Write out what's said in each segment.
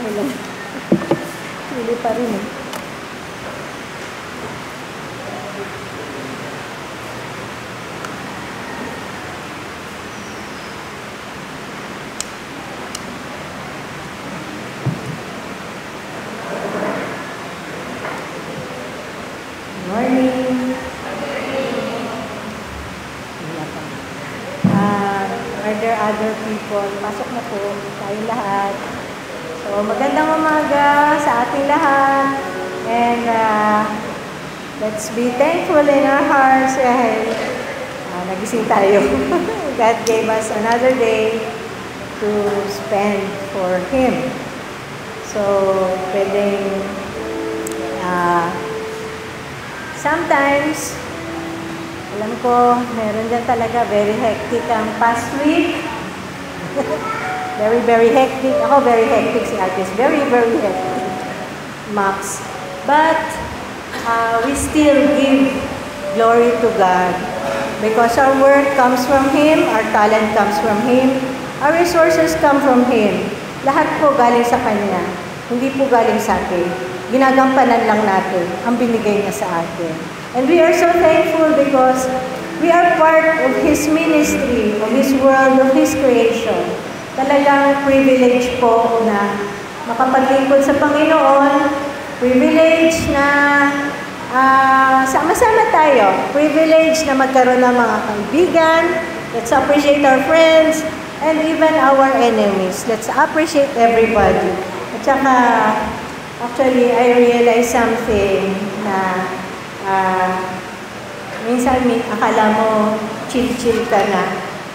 Okay lang. Hindi pa rin eh. Morning. Are there other people? Pasok na po tayo lahat. So, magandang umaga sa ating lahat. And let's be thankful in our hearts dahil nagising tayo. God gave us another day to spend for Him. So, pwedeng sometimes, alam ko, meron dyan talaga very hectic ang past week. Very hectic. Ako, very hectic si Agnes. Very hectic. Max. But, we still give glory to God. Because our work comes from Him, our talent comes from Him, our resources come from Him. Lahat po galing sa Kanya. Hindi po galing sa atin. Ginagampanan lang natin ang binigay niya sa atin. And we are so thankful because we are part of His ministry, of His world, of His creation. Talagang privilege po na makapaglingkod sa Panginoon, privilege na sama-sama tayo, privilege na magkaroon ng mga kaibigan. Let's appreciate our friends and even our enemies. Let's appreciate everybody. At saka, actually, I realized something na minsan akala mo chill ka na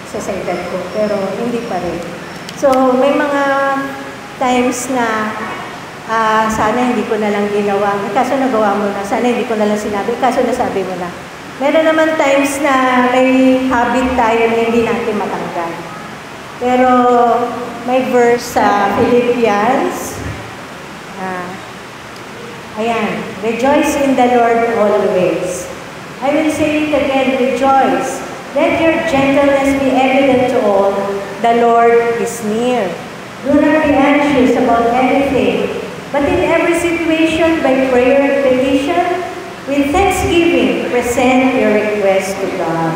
sa edad ko, pero hindi pa rin. So, may mga times na sana hindi ko na lang ginawa. Kaso nagawa mo na. Sana hindi ko na lang sinabi. Kaso nasabi mo na. Meron naman times na may habit tayo na hindi natin matanggal. Pero may verse sa Philippians. Ayan, rejoice in the Lord always. I will say it again, rejoice. Let your gentleness be evident to all. The Lord is near. Do not be anxious about anything, but in every situation, by prayer and petition, with thanksgiving, present your request to God.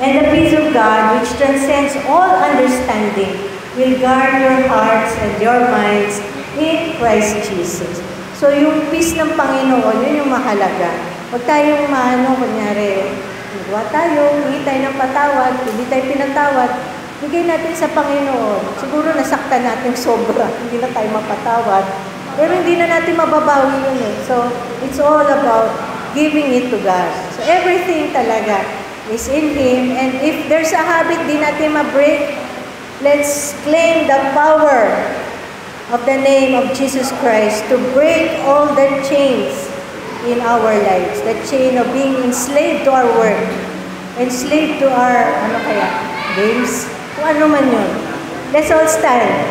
And the peace of God, which transcends all understanding, will guard your hearts and your minds in Christ Jesus. So, yung peace ng Panginoon, yun yung mahalaga. Huwag tayong kunyari, magawa tayo, hindi tayo ng patawad, hindi tayo pinatawad, bigay natin sa Panginoon. Siguro nasaktan natin sobra, hindi na tayo mapatawad. Pero hindi na natin mababawi yun eh. So, it's all about giving it to God. So, everything talaga is in Him. And if there's a habit di natin ma-break, let's claim the power of the name of Jesus Christ to break all the chains in our lives. The chain of being enslaved to our work, enslaved to our, games, kung ano man yun. Let's all stand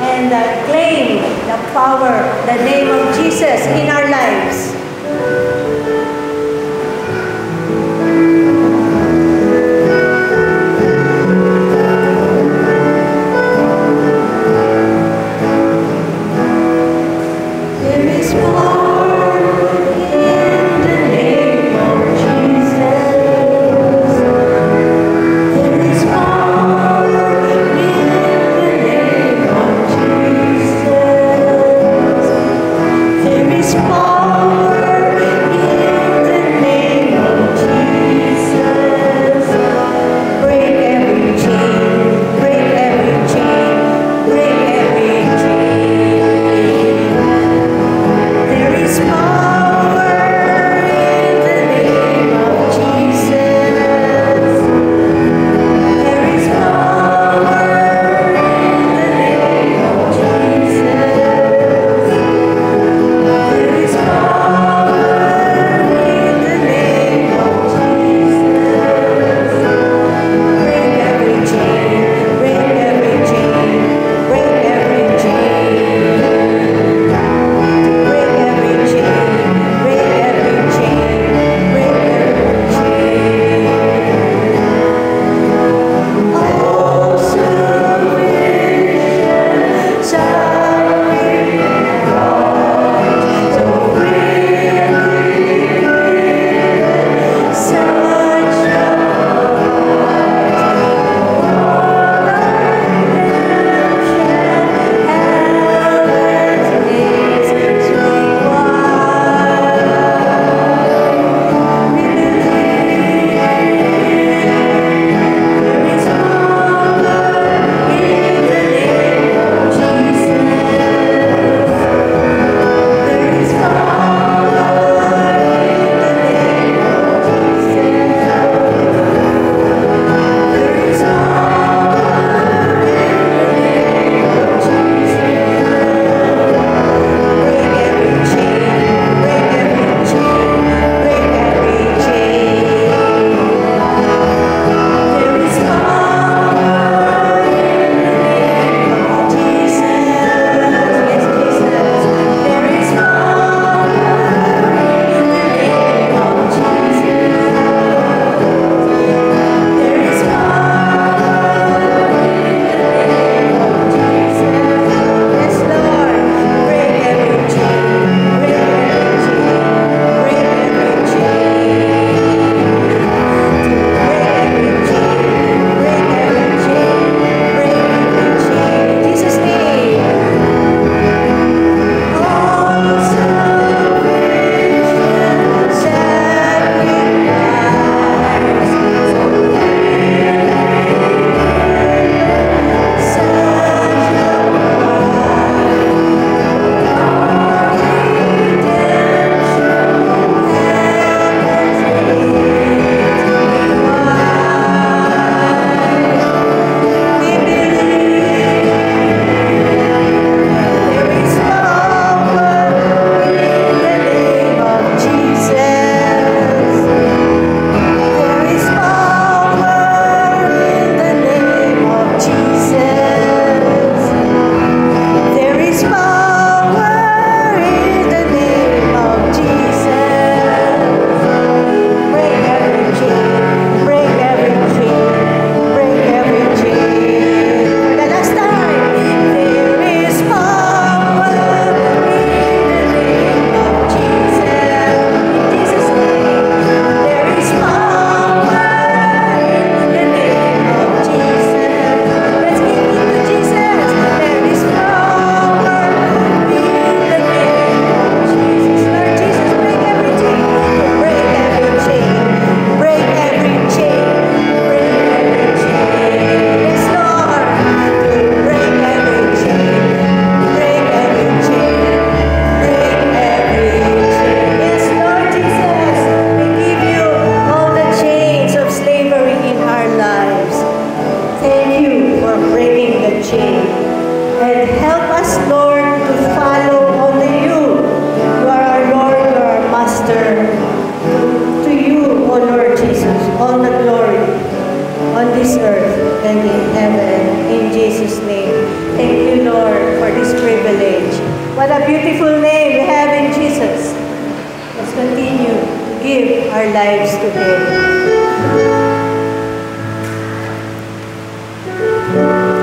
and claim the power, the name of Jesus in our lives. There is power this earth and in heaven. In Jesus' name. Thank you, Lord, for this privilege. What a beautiful name we have in Jesus. Let's continue to give our lives to Him. Amen.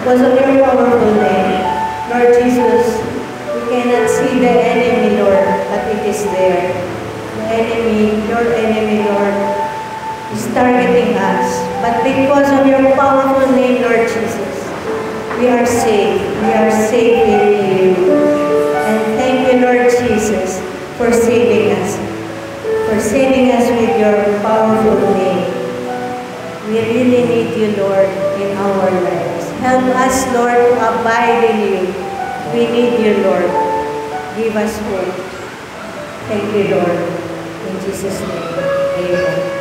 because of your powerful name. Lord Jesus, we cannot see the enemy, Lord, but it is there. The enemy, your enemy, Lord, is targeting us. But because of your powerful name, Lord Jesus, we are safe. We are safe in you. And thank you, Lord Jesus, for saving us. For saving us with your powerful name. We really need you, Lord, in our lives. Help us, Lord, to abide in you. We need you, Lord. Give us hope. Thank you, Lord. In Jesus' name, amen.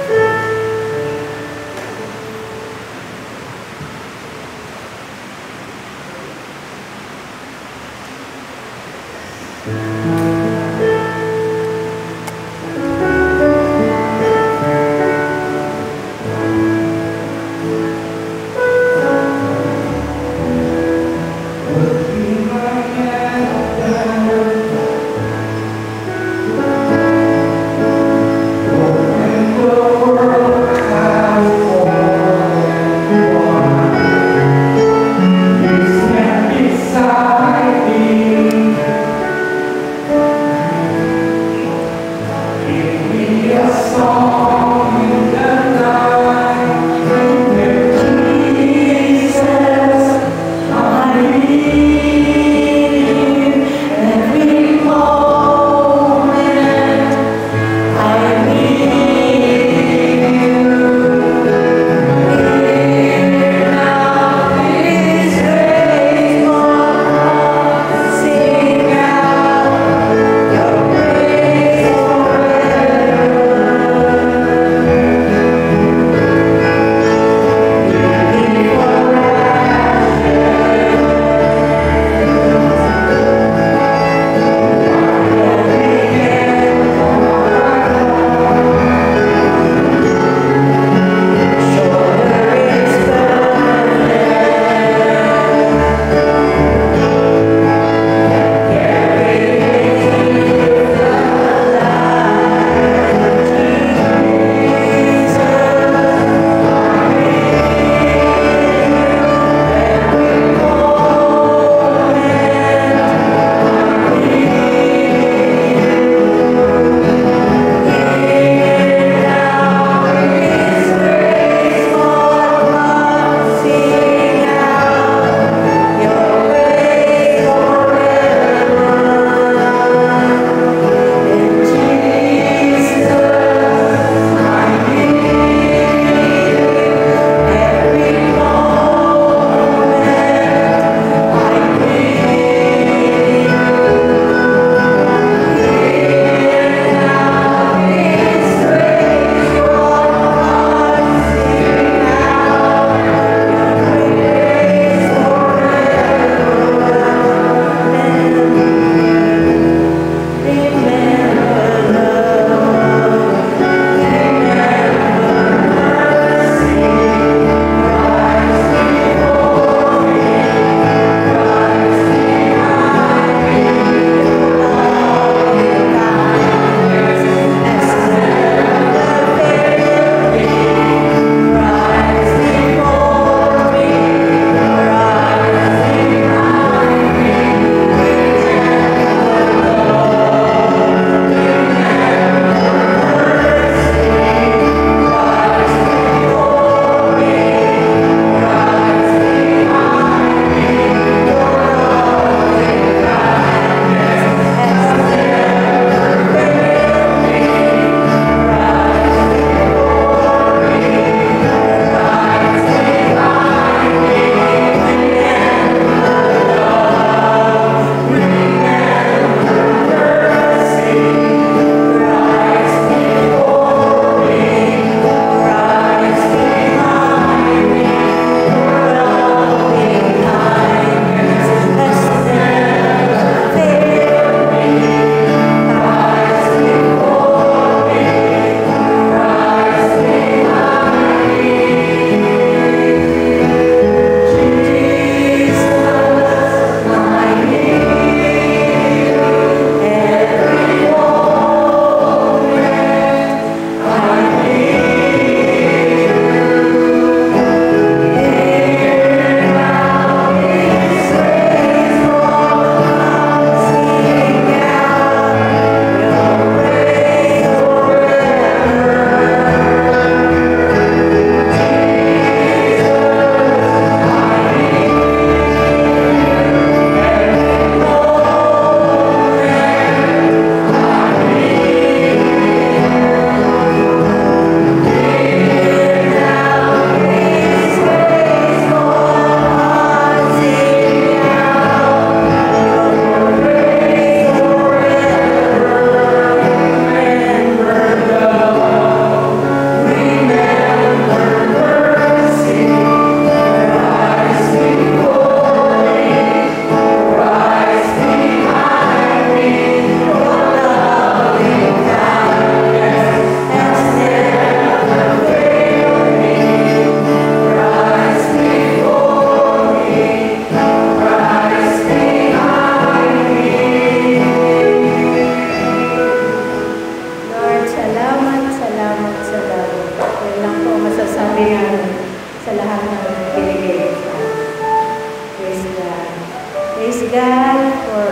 God for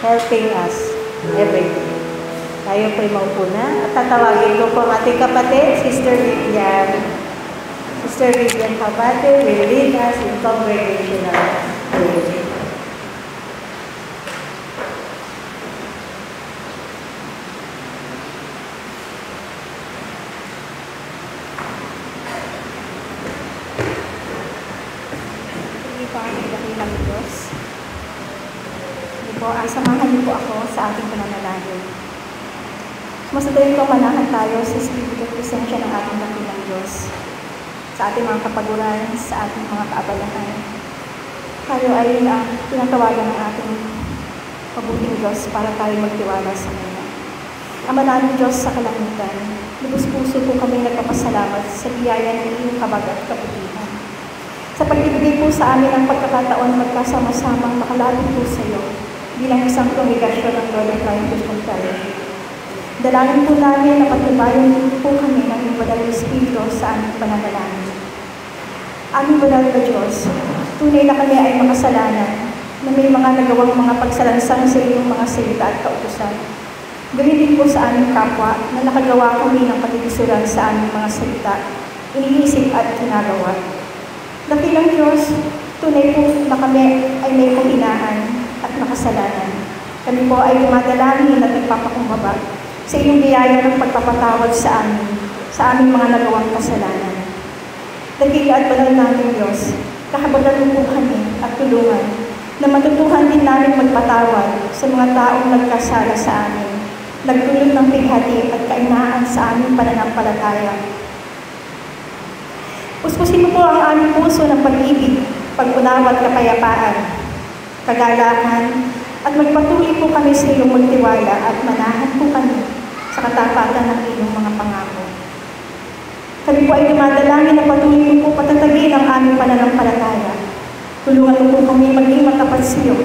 helping us every day. Tayo po'y maupo na at tatawagin ko po ang ating kapatid, Sister Vivian. Sister Vivian Habate will lead us in congregational prayer. Samahan niyo po ako sa ating pananalangin. Sumasadoyin ko manahan tayo sa Espiritu at Presensya ng ating dakilang Diyos, sa ating mga kapaguran, sa ating mga kaabalahan. Tayo ay tinatawagan ng ating mabuting Diyos para tayo magtiwala sa Kanya. Ama namin Diyos sa kalangitan, lubos puso po kami nagpapasalamat sa biyaya ng iyong kabag at kabutihan. Sa pagbibigay po sa amin ang pagkakataon magkasama-samang makalapit po sa iyo, bilang isang kongregasyon ng Lord of Life Christian Fellowship. Dalangin po namin na patubayan po kami ng iyong banal na Espiritu sa aming pananalangin. Aming banal na Diyos, tunay na kami ay makasalanan, na may mga nagawang mga pagsalansang sa iyong mga salita at kautusan. Gawin din po sa aming kapwa na nakagawa kami ng pagkikisuran sa aming mga salita, iniisip at ginagawa. Dakilang Diyos, tunay po na kami ay may kahinahan at makasalanan. Kami po ay dumadalangin at nagpapakumbaba sa iyong biyaya ng pagpapatawad sa aming mga nagawang kasalanan. Dakila at banal namin Diyos, kahabagatan po kami at tulungan na matutuhan din namin magpatawad sa mga taong nagkasala sa amin, nagdulot ng pighati at kainaan sa aming pananampalataya. Puspusin mo po ang aming puso ng pag-ibig, pag-unawa at kapayapaan, kagalakan, at magpatuloy po kami sa iyong magtiwala at manahan po kami sa katapatan ng iyong mga pangako. Kami po ay dumadalangin na patuloy po patatagin ang aming pananampalataya. Tulungan mo po kami maging matapat sa iyo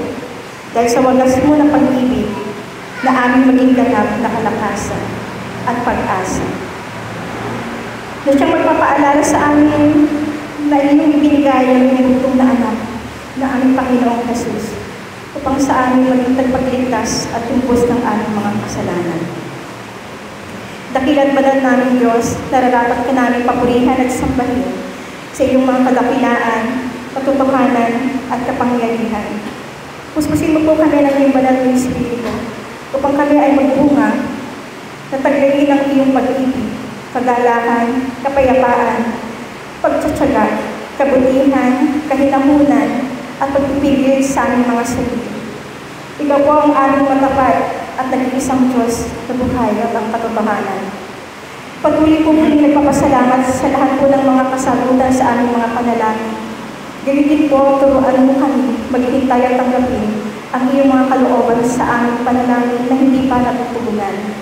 dahil sa wagas mo ng pag-ibig na aming maging ganap na kalakasan at pag-asa. Na siyang magpapaalala sa amin na iyong ibinigay ang inutong na anak na aming Panginoong Jesus upang sa amin maging tagpagligtas at tumpos ng aming mga kasalanan. Dakilat banal namin Diyos, nararapat ka namin papurihan at sambahin sa iyong mga kadakilaan, katotohanan at kapangyarihan. Puspusin mo po kami ng iyong banal na Espiritu upang kami ay magbunga na taglayin ang iyong pag-ibig, kagalakan, kapayapaan, pagtsatsaga, kabutihan, kahinahunan, at pagpipigil sa aming mga sarili. Ikaw po ang aming matapat at nag-iisang Diyos na buhay at ang katotohanan. Patuloy po muling nagpapasalamat sa lahat po ng mga kasagutan sa aming mga panalangin. Gamitin po, turuan mo kami, maghintay at tanggapin ang iyong mga kalooban sa aming panalangin na hindi pa natutugunan.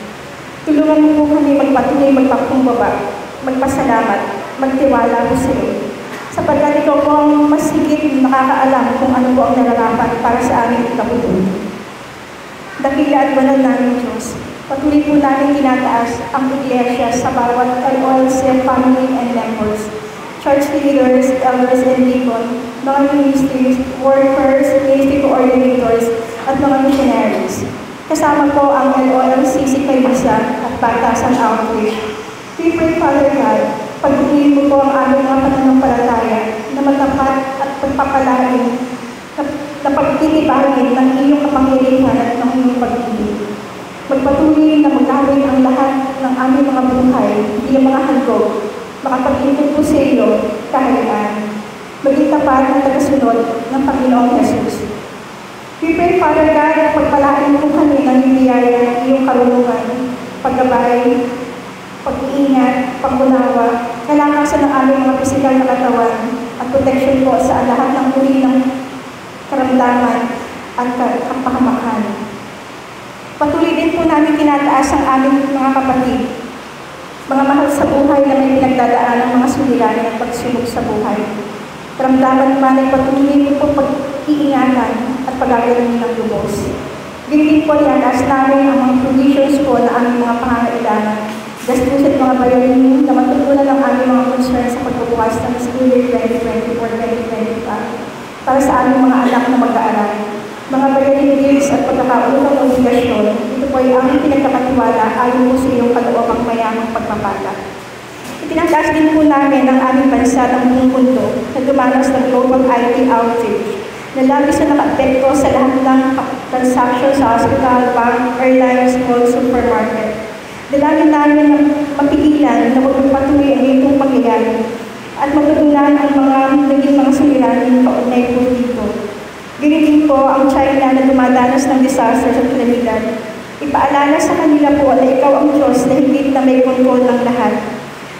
Tulungan mo po kami magpatuloy, magpakumbaba, magpasalamat, magtiwala po sa iyo. Sapagkat ikaw po ang mas higit nakakaalam kung ano po ang nararapat para sa aming ikabubuti. Dakila at banal namin Diyos, patuloy po namin tinataas ang iglesia sa bawat LOLC family and members, church leaders, elders and deacon, mga ministries, workers, ministry coordinators, at mga missionaries. Kasama po ang LOLCC Kailisa at Batasan Outreach. We pray, Father God, pagpiliin mo po ang aming mga pananampalataya na matapat at pagpapalain na pagtitibagin ng iyong kapangyarihan at ng iyong pag-ibig. Magpatuloy na magawin ang lahat ng aming mga buhay, hindi mga handog, makapaglingkod po sa iyo kaharian. Maging tapat ng tagasunod ng Panginoong Jesus. We pray, Father God, na pagpalain mo kami ng biyaya ng iyong karunungan, paggabay, pag-iingat, pag-unawa, kalakasan ng aming mga pisikal na katawan at protection po sa lahat ng uri ng karamdaman at kapahamakan. Patuloy din po namin tinataas ang aming mga kapatid, mga mahal sa buhay na may pinagdadaan ng mga suliranin at pagsubok sa buhay. Karamdaman man ay patuloy mo po pag-iingatan at pag-agaling ng lubos. Ganyan po tinataas namin ang mga conditions po na aming mga pangangailangan. Gastusin mga bayarin na matutunan ng aming mga concern sa pagbubukas ng school year 2024-2025 para sa aming mga anak na mag-aaral. Mga bayaning bills at pagkakaunang obligasyon, ito po ay ang pinagkakatiwala ayon po sa iyong kaloobang mayamang pagpapala. Itinataas din po namin ang aming bansa ng buong mundo na dumanas ng global IT outage na labis na naka-apekto sa lahat ng transaction sa hospital, bank, airlines, mall, supermarket. Dalangin namin na mapigilan na magpapatuloy ang itong pangyayari at matutunan ang mga naging mga suliranin kaugnay po dito. Ganyan din po ang China na dumadanas ng disaster sa kalamidad. Ipaalala sa kanila po na ikaw ang Diyos na hindi na may kontrol ng lahat.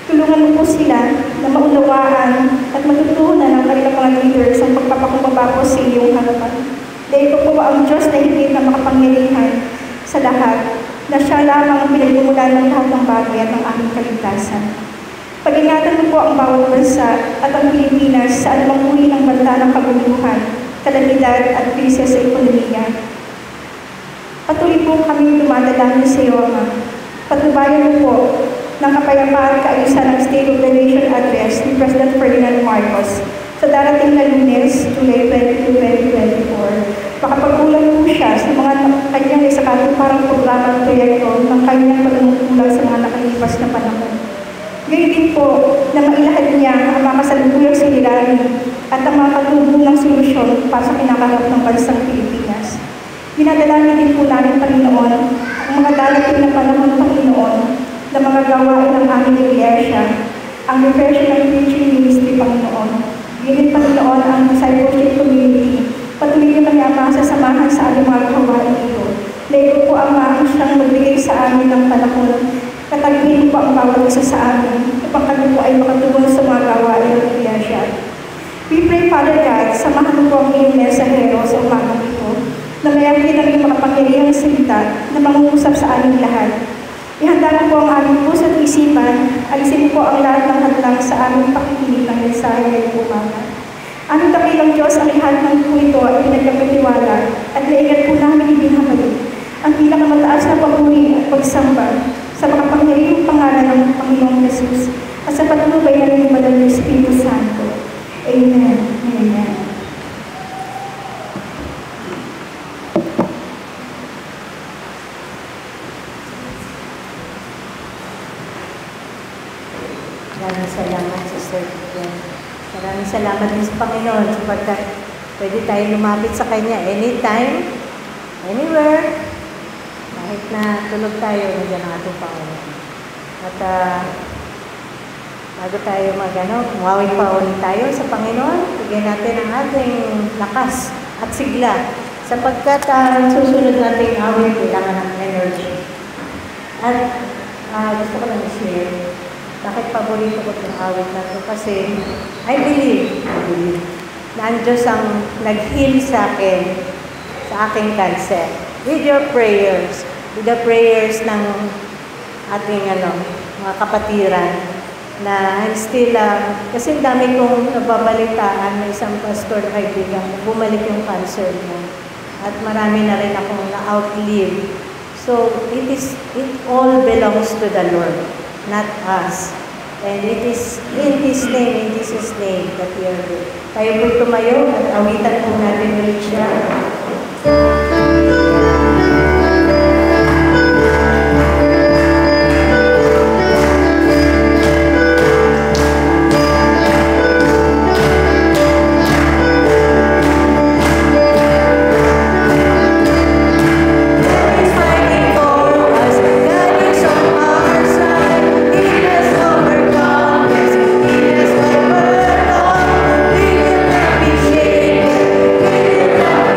Tulungan mo po sila na maunawaan at matutunan ng kanilang mga leaders ang pagpapakumbaba po sa iyong harapan. Dahil po ang Diyos na hindi na makapangyarihan sa lahat, na siya lamang ang pinagmumulan ng lahat ng bagay at ng aming kaligtasan. Pag-ingatan mo po ang bawat bansa at ang Pilipinas sa anumang uri ng banta ng kaguluhan, kalamidad at krisis sa ekonomiya. Patuloy po kami dumadalangin sa iyo, Ama. Patnubayan mo po ng kapayapaan kaayusan ng State of the Nation Address ni President Ferdinand Marcos sa darating na Lunes, July 22, 2024. Makapag-ulang po siya sa mga kanyang isakatuparang programa at proyekto ng kanyang panunungkulan sa mga nakalipas na panahon. Ngayon din po na mailahad niya ang mga kasalukuyang suliranin at ang mga katubong solusyon para sa kinakaharap ng bansang Pilipinas. Dinadalangin din po namin, Panginoon, ang mga darating na panahon, Panginoon, na mga gawain ng aming iglesia, ang refreshing ng preaching ministry, Panginoon. Ganyan, Panginoon, ang discipleship community. Patuloy niyo kami, Ama, sasamahan sa aming mga gawain ito. Na ito po, Ama, ang siyang magbigay sa amin ng panahon. Katagin po ang bawat isa sa amin upang kami po ay makatulong sa mga gawain ng iglesia. We pray, Father God, samahan mo po ang iyong mensahero sa umagang ito, na mayroon ng iyong makapangyarihang salita na mangungusap sa aming lahat. Ihanda mo po ang aming puso at isipan, alisin mo po ang lahat ng hadlang sa aming pakikinig ng mensahe ngayong umaga. Aming dakilang Diyos, ang lahat ng po ito ay pinagkakatiwala at naigat po namin ibinabalik ang pinakamataas na papuri at pagsamba sa makapangyarihang pangalan ng Panginoong Jesus at sa patnubay ng Banal na Espiritu Santo. Amen. Amen. Maraming salamat, Sister Vivian. Maraming salamat din sa Panginoon sapagkat pwede tayo lumapit sa Kanya anytime, anywhere. Kahit na tulog tayo, nandiyan ang ating Panginoon. At bago tayo umawit pa ulit tayo sa Panginoon, bigyan natin ang ating lakas at sigla sapagkat susunod nating awit, kailangan ng energy. At gusto ko lang i-share, bakit paborito ko itong awit na ito? Kasi I believe na ang Diyos ang nag-heal sa akin, sa aking cancer. With your prayers, with the prayers ng ating mga kapatiran, na I'm still, kasi dami kong nababalitaan, may isang pastor na kaibigan, bumalik yung cancer mo. At marami na rin akong na-outlive. So, it all belongs to the Lord, not us. And it is in His name, in Jesus' name, that we are here. Tayo po'y tumayo at awitan po natin ulit siya.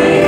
Be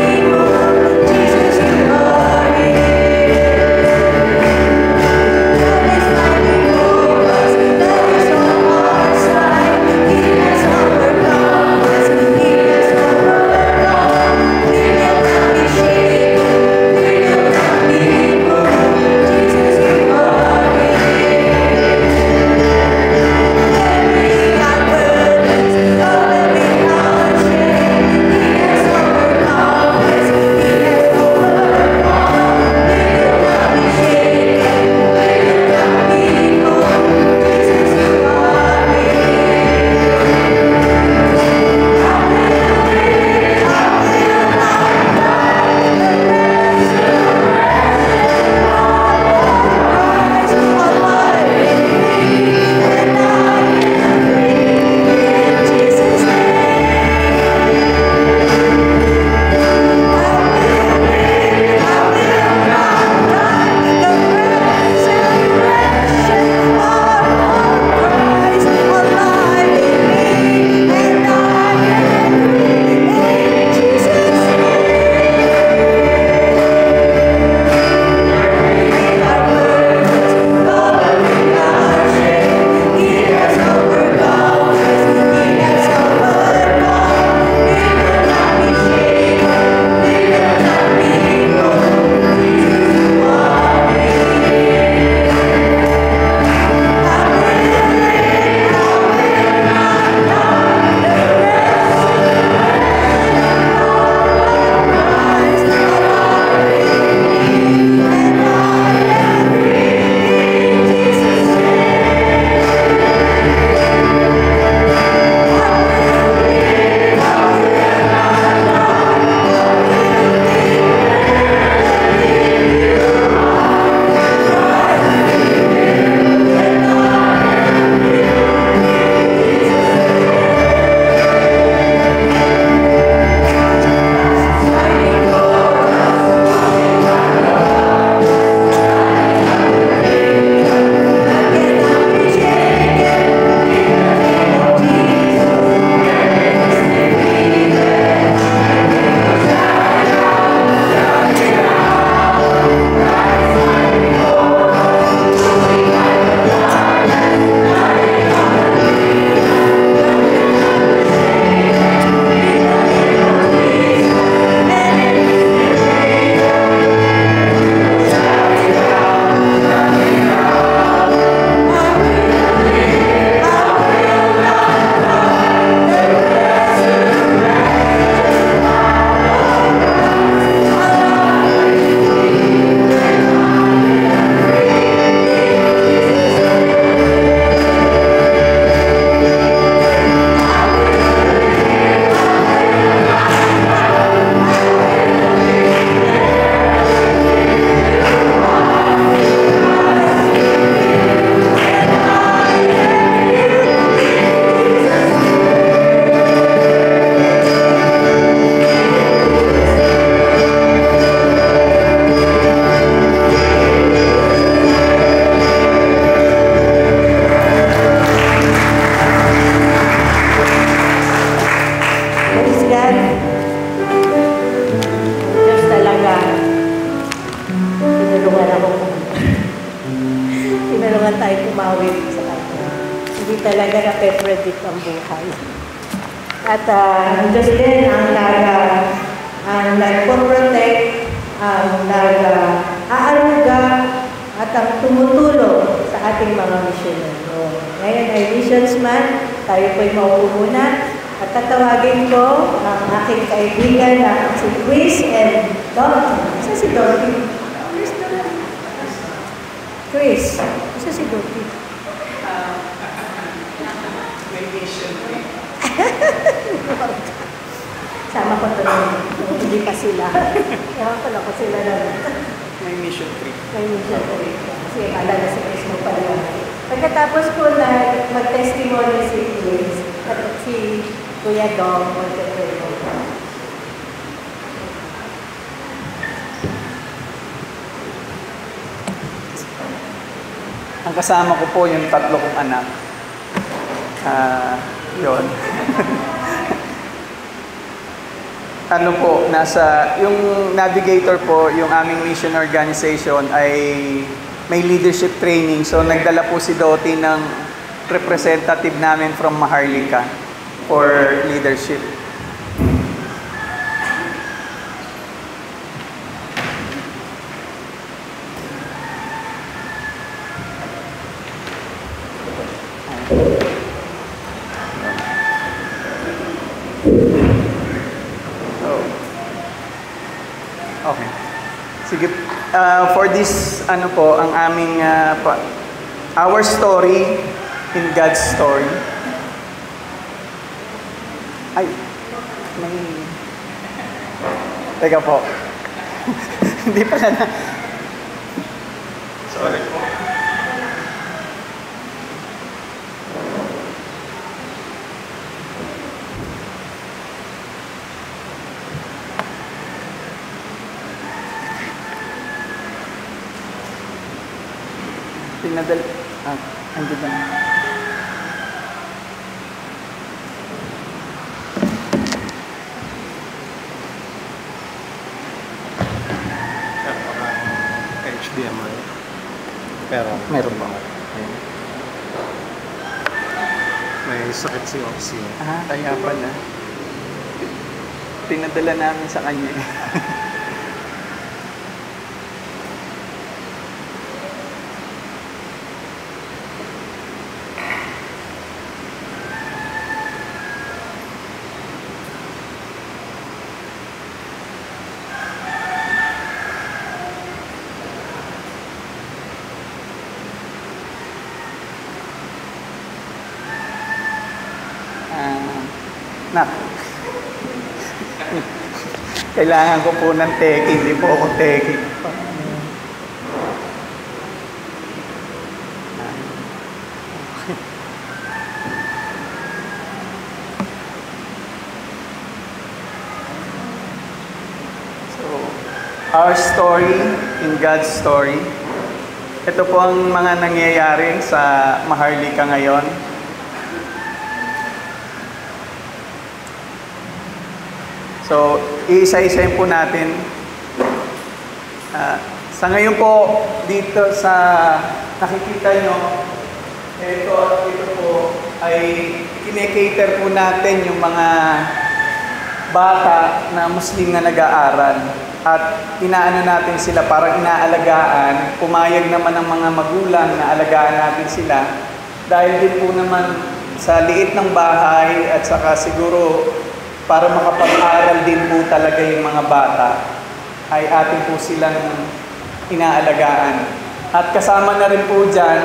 Diyos talaga. Tinulungan ako. Tinulungan tayo kumawin sa kanya. Hindi talaga na-predict ang buhay. At ang Diyos din ang nagpo-protect, ang nag-aaruga, at ang tumutulong sa ating mga misyonero. Ngayon ay missions man, tayo po'y maupo muna. At tatawagin ko ang aking kaibigan na si Chris and Dottie. Isa si Dottie? Chris. Isa si Dottie? Sama ko to. Hindi pa sila. Ewan ko lang ko sila na. May mission trip. May mission trip. Kasi akala na si Chris mo pala. Pagkatapos ko na mag-testimony si Chris at si Kuya Dong, mag-testimony. Ang kasama ko po yung 3 kong anak. Yun. Ano po, yung navigator po, yung aming mission organization ay may leadership training. So nagdala po si Dottie ng representative namin from Maharlika for leadership. Okay. Sige. For this, ano po, ang aming, our story in God's story. Ay, may... Teka po. Hindi pala na... Sorry po. Pinadal... andun na. HDMI. Pero, Meron ba? may sakit si Oxy. Kaya pala. Pinadala namin sa kanya. Nak. Kailangan ko po ng teki, hindi po ako teki. So, our story in God's story. Ito po ang mga nangyayari sa Maharlika ngayon. So, iisa-isayin po natin. Sa ngayon po, dito sa nakikita nyo, ito po ay kinekater po natin yung mga bata na Muslim na nag-aaral. At inaano natin sila, parang inaalagaan. Pumayag naman ng mga magulang na alagaan natin sila. Dahil din po naman sa liit ng bahay at saka siguro para makapag-aral din po talaga yung mga bata, ay atin po silang inaalagaan. At kasama na rin po dyan,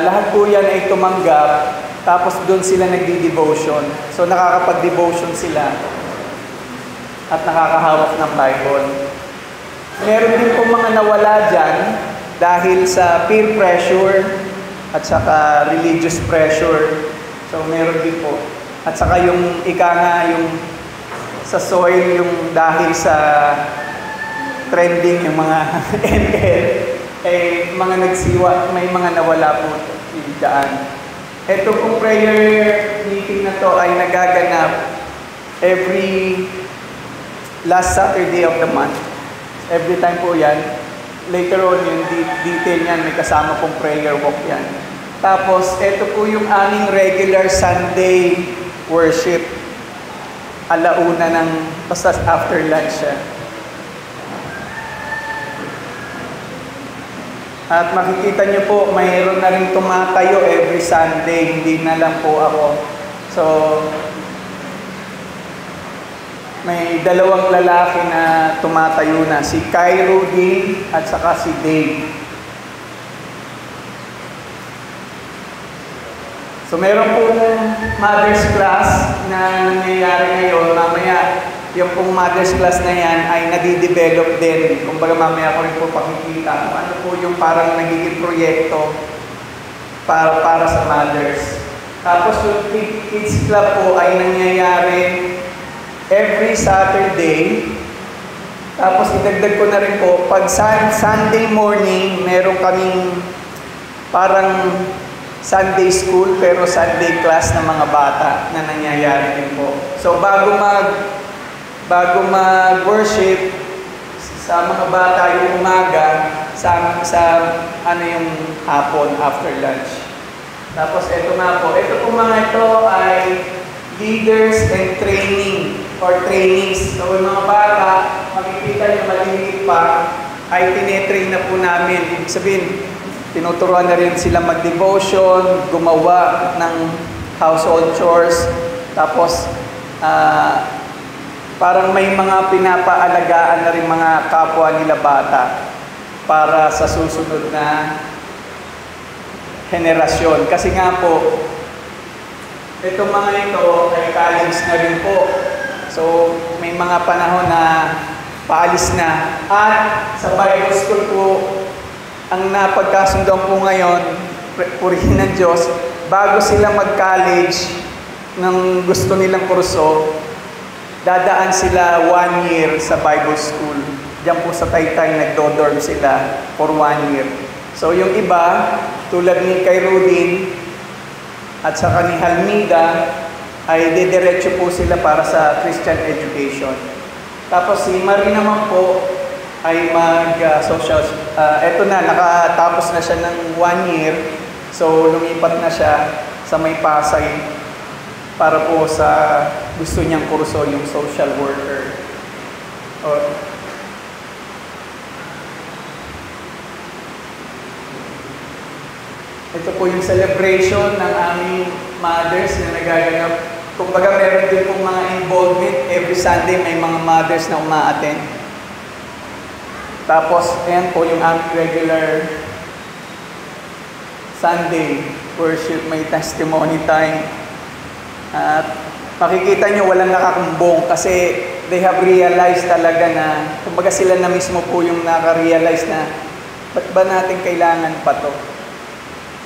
lahat po yan ay tumanggap, tapos doon sila nagdi-devotion. So nakakapag-devotion sila at nakakahawak ng Bible. Meron din po mga nawala dyan dahil sa peer pressure at saka religious pressure. So meron din po. At saka yung yung sa soil, yung dahil sa trending, yung mga ML, eh mga nagsiwa, may mga nawala po dyan. Ito pong prayer meeting na to ay nagaganap every last Saturday of the month. Every time po yan. Later on, yung detail niyan, may kasama pong prayer walk yan. Tapos, ito po yung aming regular Sunday worship. Alauna ng, basta after lunch siya. At makikita niyo po, mayroon na rin tumatayo every Sunday, hindi na lang po ako. So, may dalawang lalaki na tumatayo na, si Cairo din at saka si Dave. So meron pong mother's class na nangyayari ngayon. Mamaya, yung pong mother's class na yan ay nadidevelop din. Kumbaga mamaya ko rin po pakikita kung ano po yung parang nagiging proyekto para sa mothers. Tapos yung kids club po ay nangyayari every Saturday. Tapos idagdag ko na rin po, pag Sunday morning, meron kaming parang Sunday school pero Sunday class ng mga bata na nangyayari din po. So bago mag-worship sa mga bata yung umaga, sa ano yung hapon after lunch. Tapos ito na po. Ito po mga ito ay leaders and training or trainings. So yung mga bata, makikita nyo maliliit pa, ay tinetrain na po namin. Ibig sabihin, tinuturuan na rin sila mag-devotion, gumawa ng household chores, tapos parang may mga pinapaalagaan na rin mga kapwa nila bata para sa susunod na henerasyon. Kasi nga po, itong mga ito ay college na rin po. So, may mga panahon na paalis na. At sa Bible School po, ang napagkasundan po ngayon, purihin ng Diyos, bago sila mag-college ng gusto nilang kurso, dadaan sila 1 year sa Bible School. Diyan po sa Taytay, nagdo-dorm sila for 1 year. So yung iba, tulad ni kay Rudin at saka ni Halmida, ay didiretso po sila para sa Christian education. Tapos si Marie naman po, ay mag-social, eto na, nakatapos na siya ng 1 year. So, lumipat na siya sa may Pasay para po sa gusto niyang kurso, yung social worker. Ito po yung celebration ng aming mothers na nagaganap. Kumbaga, meron din pong mga involvement. Every Sunday, may mga mothers na uma-attend. Tapos, ayan po yung aming regular Sunday worship, may testimony time. At makikita nyo, walang nakakumbong kasi they have realized talaga na, kumbaga sila na mismo po yung naka-realize na, ba't ba natin kailangan pa to?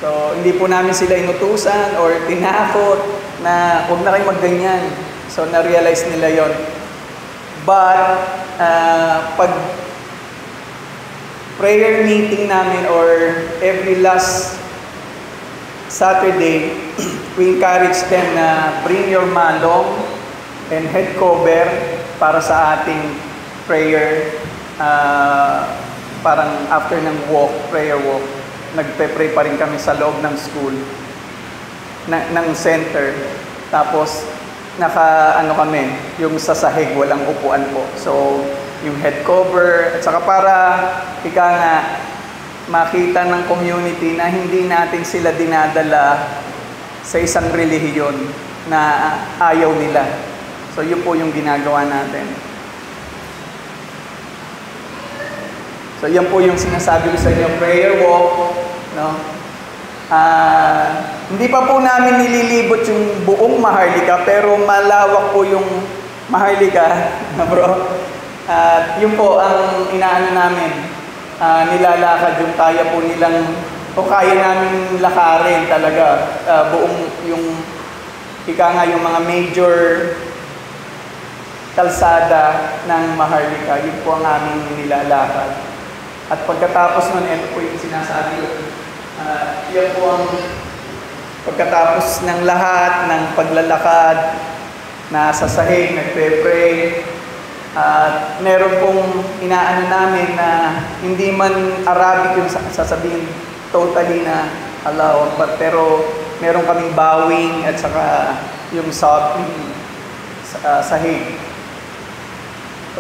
So, hindi po namin sila inutusan or tinakot na huwag na kayo magganyan. So, na-realize nila yon. But, pag prayer meeting namin or every last Saturday, we encourage them na bring your malong and head cover para sa ating prayer, parang after ng walk, prayer walk, nagpe-pray pa rin kami sa loob ng school, ng center. Tapos, naka-ano kami, yung sa sahig, walang upuan po. So, yung head cover, at saka para ika nga makita ng community na hindi natin sila dinadala sa isang relihiyon na ayaw nila. So yun po yung ginagawa natin. So yan po yung sinasabi ko sa inyo, prayer walk, no? Hindi pa po namin nililibot yung buong Maharlika, pero malawak po yung Maharlika, na bro. Yun po ang inaano namin, nilalakad yung kaya po nilang, o kaya namin lakarin talaga, buong yung, ika nga yung mga major kalsada ng Maharlika, yun po ang aming nilalakad. At pagkatapos nun, ito po yung sinasabi ko, yan po ang pagkatapos ng lahat ng paglalakad, nasa sahig, nagpe-pray. At meron pong inaano namin na hindi man Arabic yung sasabihin totally na Allahu Akbar, pero meron kaming bowing at saka yung sahig.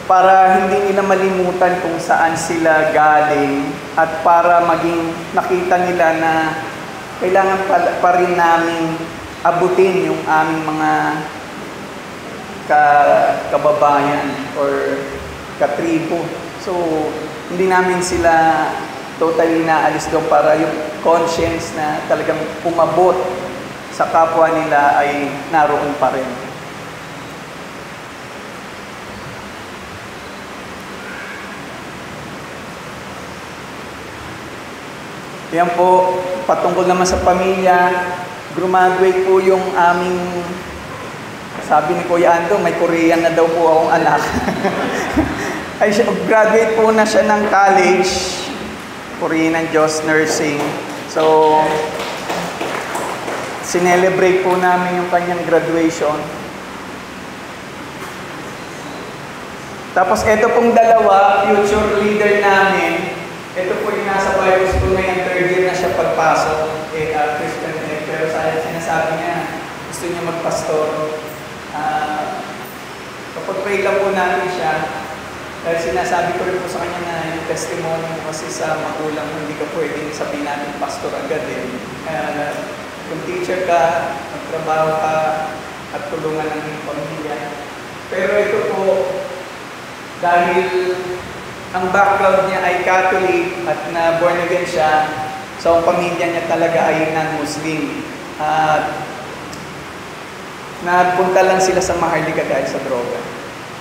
Para hindi nila malimutan kung saan sila galing at para maging nakita nila na kailangan pa rin namin abutin yung aming mga kababayan or katribo. So, hindi namin sila totally naalis doon para yung conscience na talagang umabot sa kapwa nila ay naroon pa rin. Yan po, patungkol naman sa pamilya, graduate po yung aming, sabi ni Kuya Ando, may Korean na daw po akong anak. Ay, graduate po na siya ng college, Korean ng Diyos Nursing. So, sinelebrate po namin yung kanyang graduation. Tapos, ito pong dalawa, future leader namin. Ito po yung nasa Bible School na yung third year na siya pagpasok, Christian Tech. Pero sinasabi niya, gusto niya magpastor. Kapag pray lang po natin siya, dahil sinasabi ko rin po sa kanya na yung testimony mo kasi sa magulang, hindi ka pwedeng sabihin natin pastor agad eh. Kung teacher ka, magtrabaho ka, at tulungan ng iyong pamilya. Pero ito po, dahil ang background niya ay Catholic at na born again siya, so ang pamilya niya talaga ay non-Muslim. Napunta lang sila sa Maharlika dahil sa droga.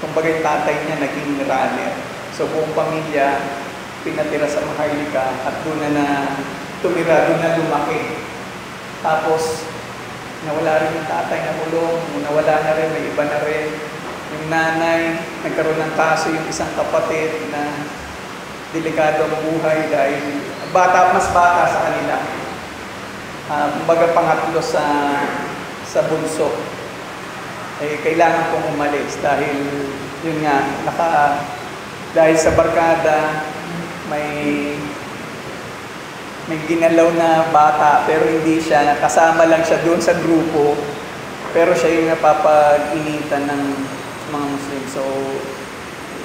Kumbaga yung tatay niya naging runner. So buong pamilya pinatira sa Maharlika at doon na tumira, doon na lumaki. Tapos nawala rin yung tatay na kulong, nawala na rin, may iba na rin. Yung nanay, nagkaroon ng kaso yung isang kapatid na delikado ang buhay dahil mas bata sa kanila. Kumbaga pangatlo sa bunso. Kailangan pong umalis dahil yun nga, dahil sa barkada, may ginalaw na bata pero hindi siya, kasama lang siya doon sa grupo pero siya yung napapag-initan ng mga Muslim. So,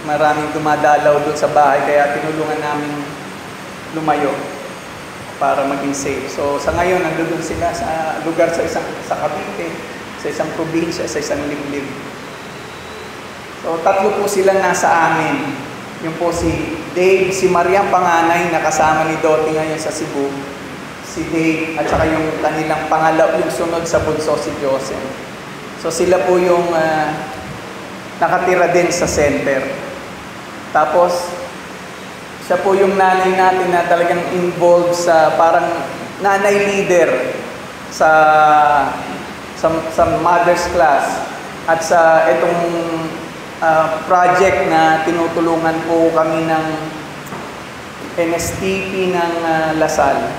maraming dumadalaw doon sa bahay kaya tinulungan namin lumayo para maging safe. So, sa ngayon, nandoon sila sa lugar sa Cavite, sa isang probinsya, sa isang liblib. So, tatlo po sila nasa amin. Yung po si Dave, si Maria panganay na kasama ni Dottie ngayon sa Cebu. Si Dave, at saka yung kanilang yung sunod sa bunso, si Joseph. So, sila po yung nakatira din sa center. Tapos, siya po yung nanay natin na talagang involved sa parang nanay leader sa mother's class at sa itong project na tinutulungan po kami ng NSTP ng Lasal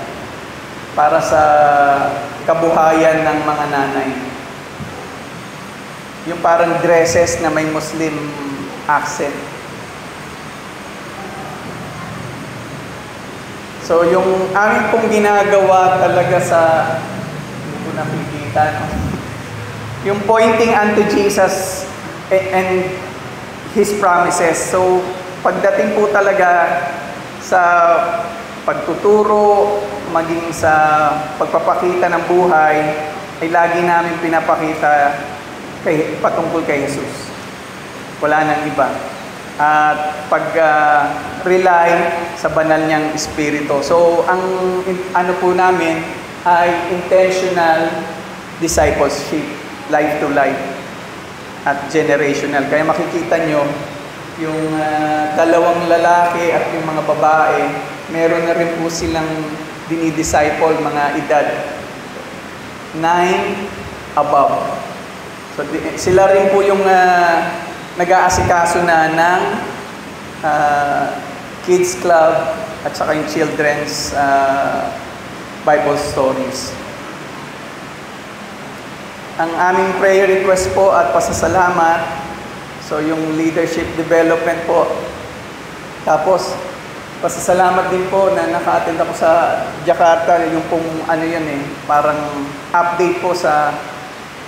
para sa kabuhayan ng mga nanay. Yung parang dresses na may Muslim accent. So, yung amin pong ginagawa talaga hindi ko nakikita, yung pointing unto Jesus and His promises. So, pagdating po talaga sa pagtuturo, maging sa pagpapakita ng buhay, ay lagi namin pinapakita patungkol kay Jesus. Wala nang iba. At pag-rely sa banal niyang Espiritu. So, ang ano po namin ay intentional discipleship, life to life, at generational. Kaya makikita nyo, yung dalawang lalaki at yung mga babae, meron na rin po silang dinidisciple, mga edad 9 above. So, sila rin po yung nag-aasikaso na ng kids club at saka yung children's Bible stories. ang aming prayer request po at pasasalamat, so yung leadership development po. Tapos, pasasalamat din po na naka-attend ako sa Jakarta, yung pong ano yun parang update po sa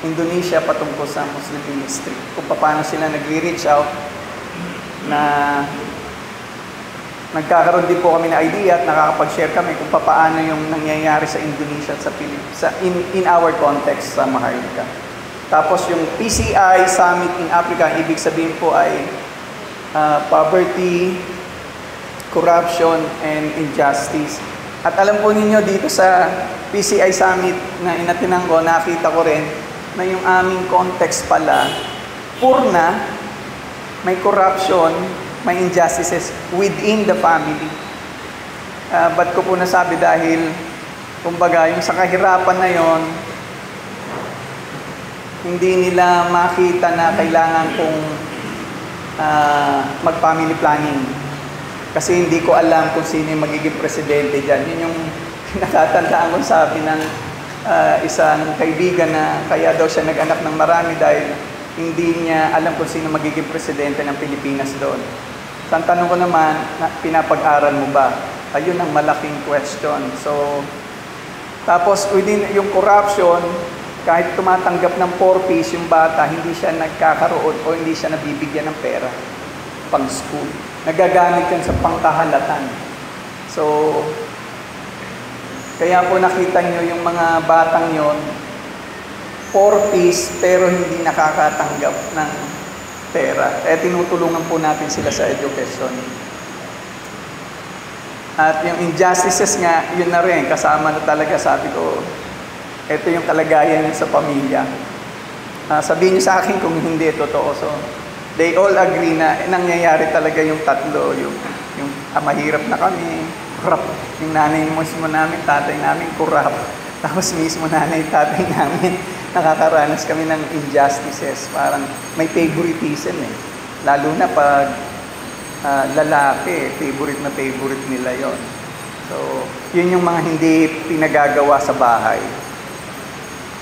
Indonesia patungkol sa Muslim ministry. Kung paano sila nag-reach out na nagkakaroon din po kami na idea at nakakapag-share kami kung paano yung nangyayari sa Indonesia at in our context sa Maharlika. Tapos yung PCI Summit in Africa, ibig sabihin po ay poverty, corruption, and injustice. At alam po ninyo dito sa PCI Summit na inatinan ko, nakita ko rin na yung aming context pala, purna, may corruption, may injustices within the family. Ba't ko po nasabi? Dahil, kumbaga, yung sa kahirapan na yon, hindi nila makita na kailangan kong mag-family planning. Kasi hindi ko alam kung sino yung magiging presidente dyan. Yun yung natatandaan ko sabi ng isang kaibigan na kaya daw siya nag-anak ng marami dahil hindi niya alam kung sino magiging presidente ng Pilipinas doon. So, ang tanong ko naman, pinapag-aral mo ba? Ayun ang malaking question. So, tapos within yung corruption, kahit tumatanggap ng 4 piece yung bata, hindi siya nagkakaroon o hindi siya nabibigyan ng pera pang school. Nagagamit yan sa pangkahalatan. So, kaya po nakita nyo yung mga batang yon 4 piece pero hindi nakakatanggap ng pera. Tinutulungan po natin sila sa education. At yung injustices nga, yun na rin, kasama na talaga, sabi ko, ito yung kalagayan sa pamilya. Sabihin nyo sa akin kung hindi totoo. So, they all agree na nangyayari talaga yung tatlo, yung mahirap na kami, corrupt. Yung nanay mismo namin, tatay namin, corrupt. Tapos mismo nanay, tatay namin, nakakaranas kami ng injustices. Parang may favoritism Lalo na pag lalaki, favorite nila yon. So, yun yung mga hindi pinagagawa sa bahay.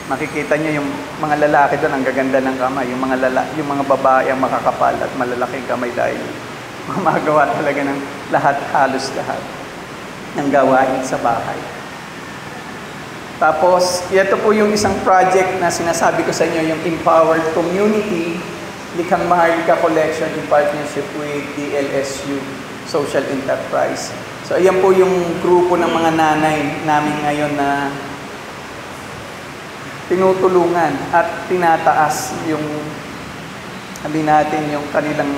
Makikita nyo yung mga lalaki doon, ang gaganda ng kamay. Yung mga babae ang makakapal at malalaking kamay dahil gumagawa talaga ng halos lahat ng gawain sa bahay. Tapos, ito po yung isang project na sinasabi ko sa inyo, yung Empowered Community, Likhang Maharlika Collection in partnership with the LSU Social Enterprise. So, ayan po yung grupo ng mga nanay namin ngayon na tinutulungan at tinataas yung, sabi natin, yung kanilang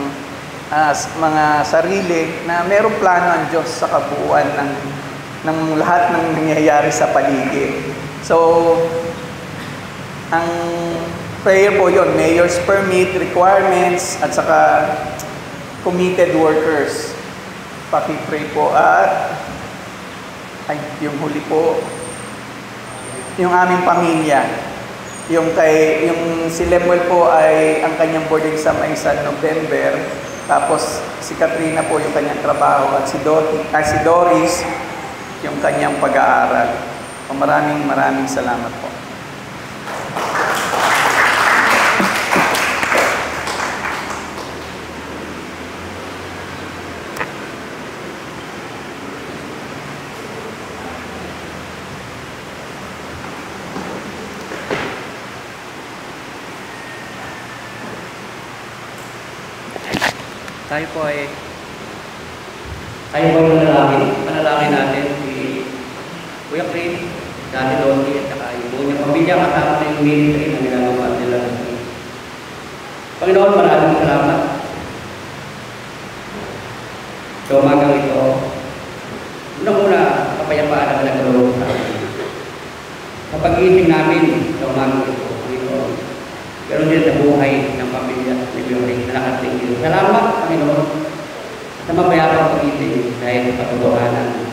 mga sarili na merong plano ang Diyos sa kabuuan ng lahat ng nangyayari sa paligid. So, ang prayer po yun, mayor's permit, requirements, at saka committed workers. Paki-pray po at yung huli po, yung aming pamilya. Yung si Lemuel po ay ang kanyang boarding exam ay sa November. Tapos si Katrina po yung kanyang trabaho at si Doris yung kanyang pag-aaral. So, maraming salamat po. Tayo po ay panalangin natin si Kuya Chris, Dati Lodi, at saka yung buong niyang pamilya, kasama na yung ministry na ginagawa nila. Panginoon, maraming salamat. Sa umagang ito, unang-una, kapayapaan na nagkaroon sa amin. Sa pag-iisip namin sa umagang ito, Panginoon, pero din sa buhay ng pamilya ni Biore na nakating dito. Salamat, Panginoon, sa mapayapang pag-ibig dahil sa katotohanan.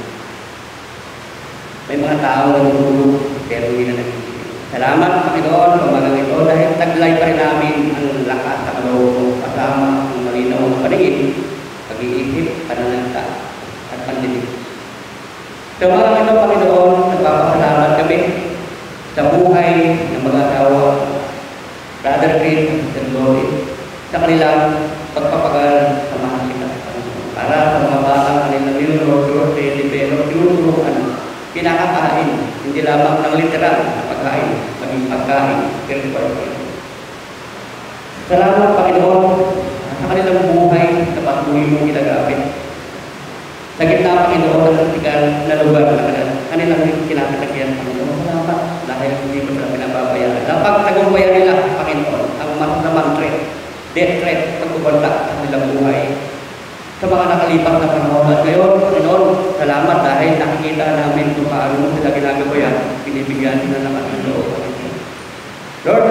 May mga tao na tutulog, pero hindi na nag-ibig. Salamat, Panginoon, sa umagang ito dahil taglay pa rin namin ang lakas sa kaloob kasama ang malinaw ng paningin, pag-iisip, pananalita, at pandinig. Sa umagang ito, Panginoon, nagpapasalamat kami sa buhay ng mga asawa Brother Chris, Sister Glory, sa kanilang pagpapagal sa mahal kita. Para sa mga batang kanilang nilulog, develop, tinuturuan, pinakakain, hindi lamang ng literal na pagkain, maging pagkain, spiritual. Salamat, Panginoon, sa kanilang buhay na patuloy mong ginagamit. Sa gitna, Panginoon, ng vertical na lugar na kanilang kinakatakian, Panginoon. Salamat dahil hindi mo sila pinababayaan. Napag tagumpayan nila, Panginoon, ang masamang threat, death threat, pagkukontak sa kanilang buhay. Sa mga nakalipas na panahon at ngayon, Panginoon, salamat dahil nakikita namin kung paano mo sila ginagabayan, binibigyan sila ng ating loob. Lord,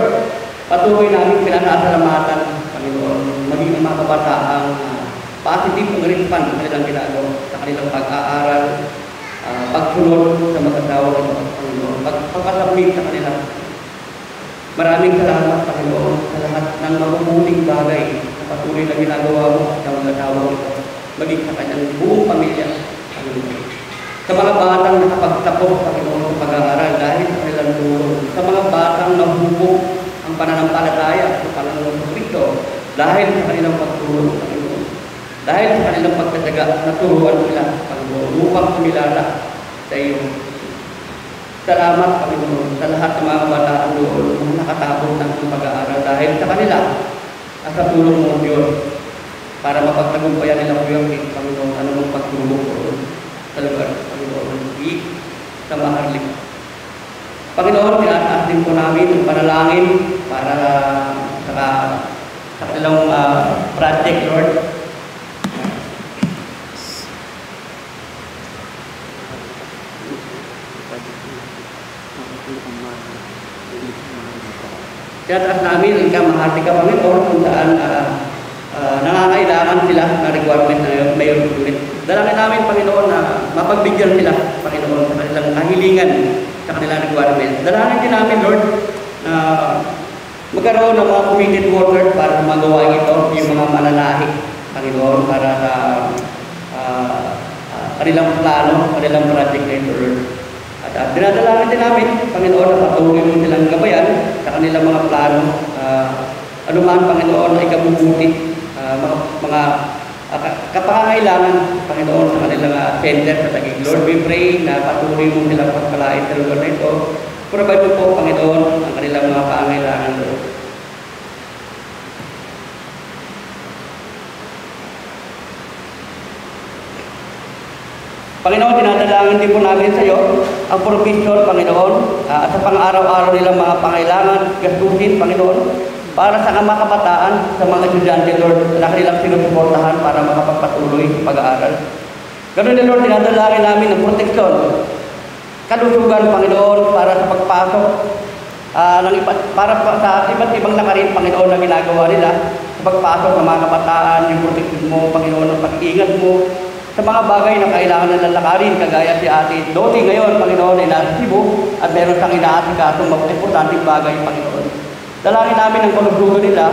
patuloy namin pinasasalamatan, Panginoon, maging ang mga kabataang positive ang response sa kanilang ginagawa, sa kanilang pag-aaral, pagsunod sa mag-asawa ng Panginoon, pagpapasabing sa kanila. Maraming salamat, Panginoon, sa lahat ng mabubuting bagay na patuloy na ginagawa mo sa mag-asawa nito, maging sa kanyang buong pamilya, Panginoon. Sa mga batang nakapagtapos, Panginoon, sa pag-aaral dahil sa kanilang tulong, sa mga batang nahubog ang pananampalataya sa Panginoon sa Kristo dahil sa kanilang pagtulong, Panginoon. Dahil sa kanilang pagtataga, naturuan sila, Panginoon, upang kumilala sa iyo. Salamat, Panginoon, sa lahat ng mga kabataan doon na nakatapos ng pag-aaral dahil sa kanila at sa tulong mo, Diyos, para mapagtagumpayan nila po yung Panginoon, anumang pagtulong ko sa lugar, Panginoon, sa maharlik. Panginoon, tinataas din po namin ang panalangin para sa kanilang project, Lord. Tinataas namin ang mahati ka, Panginoon, kung saan nangangailangan sila na requirement na mayroon ulit. Dalangin namin, Panginoon, na mapagbigyan sila, Panginoon, sa kanilang kahilingan, sa kanilang requirement. Dalangin din namin, Lord, na magkaroon ng mga committed workers para magawa ito, yung mga mananahi, Panginoon, para sa kanilang plano, kanilang project na ito, Lord. At dinadalangin din namin, Panginoon, na patuloy mo silang gabayan sa kanilang mga plano. Anuman, Panginoon, ay kabubuti, mga kapangangailangan, Panginoon, sa kanilang center sa Taguig. Lord, we pray na patuloy mo silang pagpalain sa lugar na ito. Provide mo po, Panginoon, ang kanilang mga pangangailangan, Lord. Panginoon, dinadalangin din po namin sa iyo ang provision, Panginoon, at sa pang-araw-araw nilang mga pangailangan, gastusin, Panginoon, para sa mga kabataan, sa mga estudyante, Lord, na kanilang sinusuportahan para makapagpatuloy sa pag-aaral. Ganun din, Lord, dinadalangin namin ang proteksyon, kalusugan, Panginoon, para sa pagpasok, para sa iba't ibang lakarin, Panginoon, na ginagawa nila, sa pagpasok ng mga kabataan, yung proteksyon mo, Panginoon, ang pag-iingat mo, sa mga bagay na kailangan nilang lakarin, kagaya si Ate Doti ngayon, Panginoon, ay nasa Cebu, at meron siyang inaasikaso mga importanteng bagay, Panginoon. Dalangin namin ang kalusugan nila,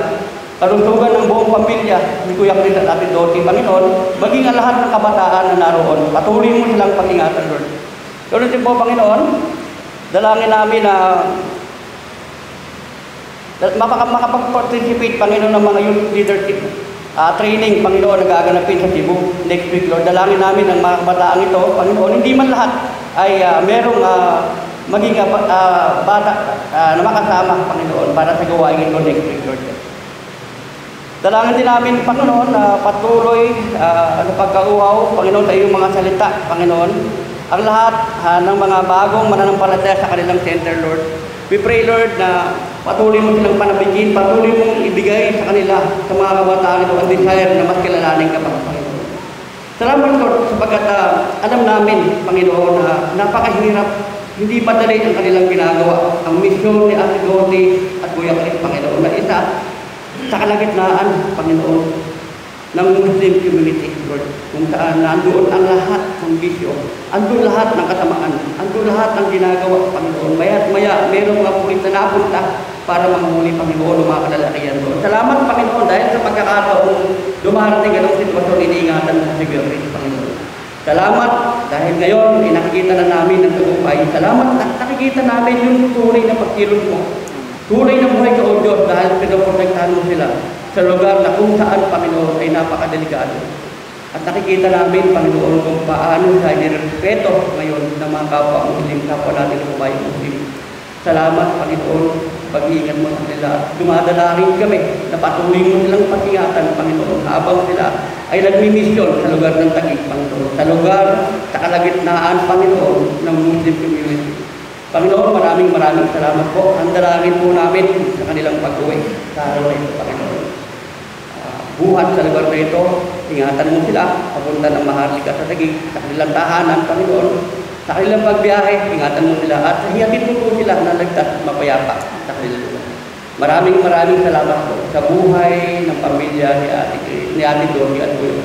kalusugan ng buong pamilya, ni Kuya Chris at Ate Doti, Panginoon, maging ang lahat ng kabataan na naroon. Patuloy mo silang pag-ingatan, Lord. Ganun din po, Panginoon, dalangin namin na makapag-participate, Panginoon, ng mga youth leadership training, Panginoon, na gaganapin sa Cebu next week, Lord. Dalangin namin ang mga kabataang ito, Panginoon, hindi man lahat ay merong maging bata na makasama, Panginoon, para sa gawain ito next week, Lord. Dalangin din namin, Panginoon, na patuloy sa pagkauhaw, Panginoon, sa iyong mga salita, Panginoon, ang lahat ng mga bagong mananampalataya sa kanilang center, Lord. We pray, Lord, na patuloy mo silang panabigin, patuloy mong ibigay sa kanila, sa mga kabataan ito, ang desire na mas kilalanin ka pa, Panginoon. Salamat, Lord, sapagkat alam namin, Panginoon, na napakahirap, hindi madali ang kanilang ginagawa. Ang misyon ni Ate Doti at Kuya Chris, Panginoon, na isa sa kalagitnaan, Panginoon, ng Muslim community, Lord, kung saan nandoon ang lahat ng bisyo, andun lahat ng kasamaan, andun lahat ng ginagawa, Panginoon. Maya't maya, mayroong mga pulis na napunta para manghuli, Panginoon, ng mga kalalakihan doon. Salamat, Panginoon, dahil sa pagkakataon, dumarating anong sitwasyon, iniingatan mo si Kuya Chris, Panginoon. Salamat, dahil ngayon, nakikita na namin ang tagumpay. Salamat, nakikita namin yung tunay na pagkilos mo. Tunay na buhay ka, O Diyos, dahil pinoprotektahan mo sila sa lugar na kung saan, Panginoon, ay napakadelikado. At nakikita namin, Panginoon, kung paano tayo nirespeto ngayon ng mga kapwa Muslim, kapwa natin ng babae Muslim. Salamat, Panginoon, pag-iingat mo sa kanila. Dumadalangin kami na patuloy mo silang pag-ingatan, Panginoon, habang sila ay nagmi-mission sa lugar ng Taguig, Panginoon. Sa lugar, sa kalagitnaan, Panginoon, ng Muslim community. Panginoon, maraming salamat po. Ang dalangin po namin sa kanilang pag-uwi sa araw na ito, Panginoon. Buhat sa lugar na ito, ingatan mo sila, papunta ng Maharlika sa Taguig, sa kanilang tahanan, Panginoon. Sa kanilang pagbiyahe, ingatan mo sila at hiyatin mo po sila na ligtas at mapayapa sa kanilang lugar. Maraming salamat po sa buhay ng pamilya ni Ate Dory at Kuya.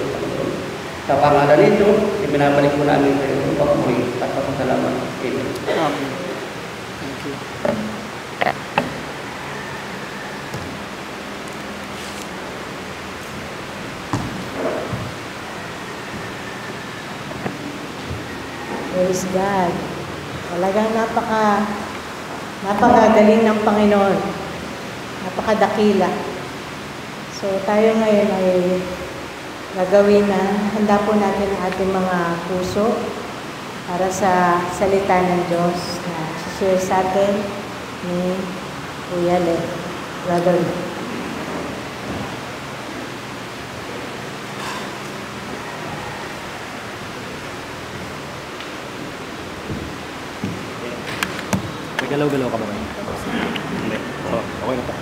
Sa pangalan nito, ibinabalik po namin sa iyo pag-uwi at pasalamat. Amen. Amen. Thank you. Praise God. Talagang napakagaling ng Panginoon. Napakadakila. So tayo ngayon ay gagawin na, handa po natin ang ating mga puso para sa salita ng Diyos na share sa atin ni Kuya Le, Brother Le. Galaw-galaw ka ba ngayon? Hindi. Oo, okay na pa.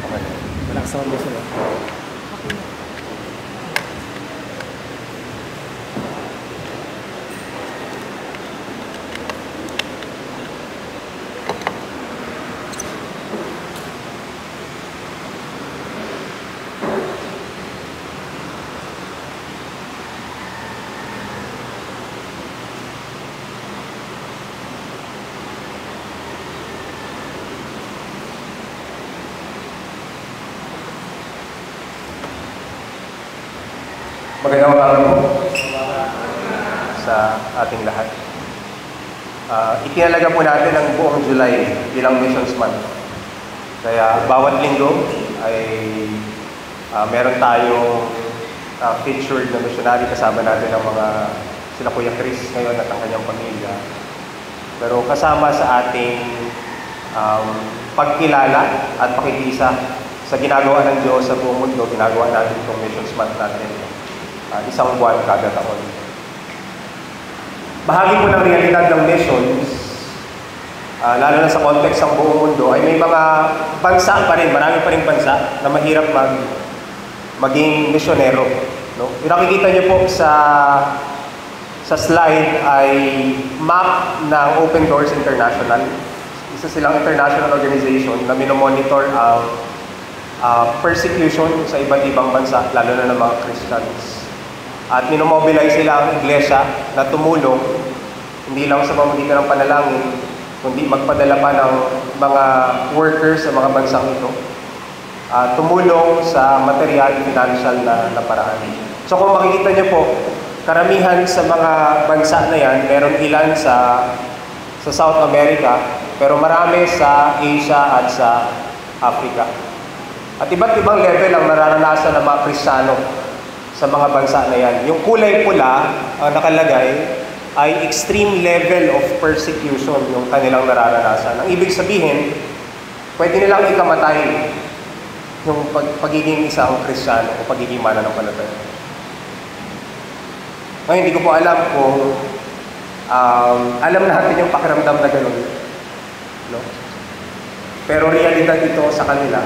Okay. Malakas naman mo sila. Magandang umaga po sa ating lahat. Itinalaga po natin ang buong July bilang Missions Month. Kaya bawat linggo ay meron tayong featured na missionary. Kasama natin ang mga sila Kuya Chris ngayon at ang kanyang pamilya. Pero kasama sa ating pagkilala at pakikisa sa ginagawa ng Diyos sa buong mundo, ginagawa natin itong Missions Month natin. Isang buwan kada taon. Bahagi po ng realidad ng missions, lalo na sa context ng buong mundo, ay may mga bansa pa rin, marami pa rin bansa na mahirap maging misyonero. No? Yung nakikita niyo po sa slide ay map ng Open Doors International. Isa silang international organization na minomonitor ang persecution sa iba't ibang bansa, lalo na ng mga Christians. At minomobilize sila ang iglesia na tumulong, hindi lang sa pamamagitan ng panalangin, kundi magpadala pa ng mga workers sa mga bansang ito. Tumulong sa material, financial na paraan. So kung makikita niyo po, karamihan sa mga bansa na yan, meron ilan sa South America, pero marami sa Asia at sa Africa. At iba't ibang level ang nararanasan ng mga Kristiyano sa mga bansa na yan. Yung kulay pula ang nakalagay ay extreme level of persecution yung kanilang nararanasan. Ang ibig sabihin, pwede nilang ikamatay yung pagiging isang Kristiyano o pagiging mananampalataya. Ngayon, hindi ko po alam kung alam natin yung pakiramdam na gano'n. No? Pero realidad ito sa kanila.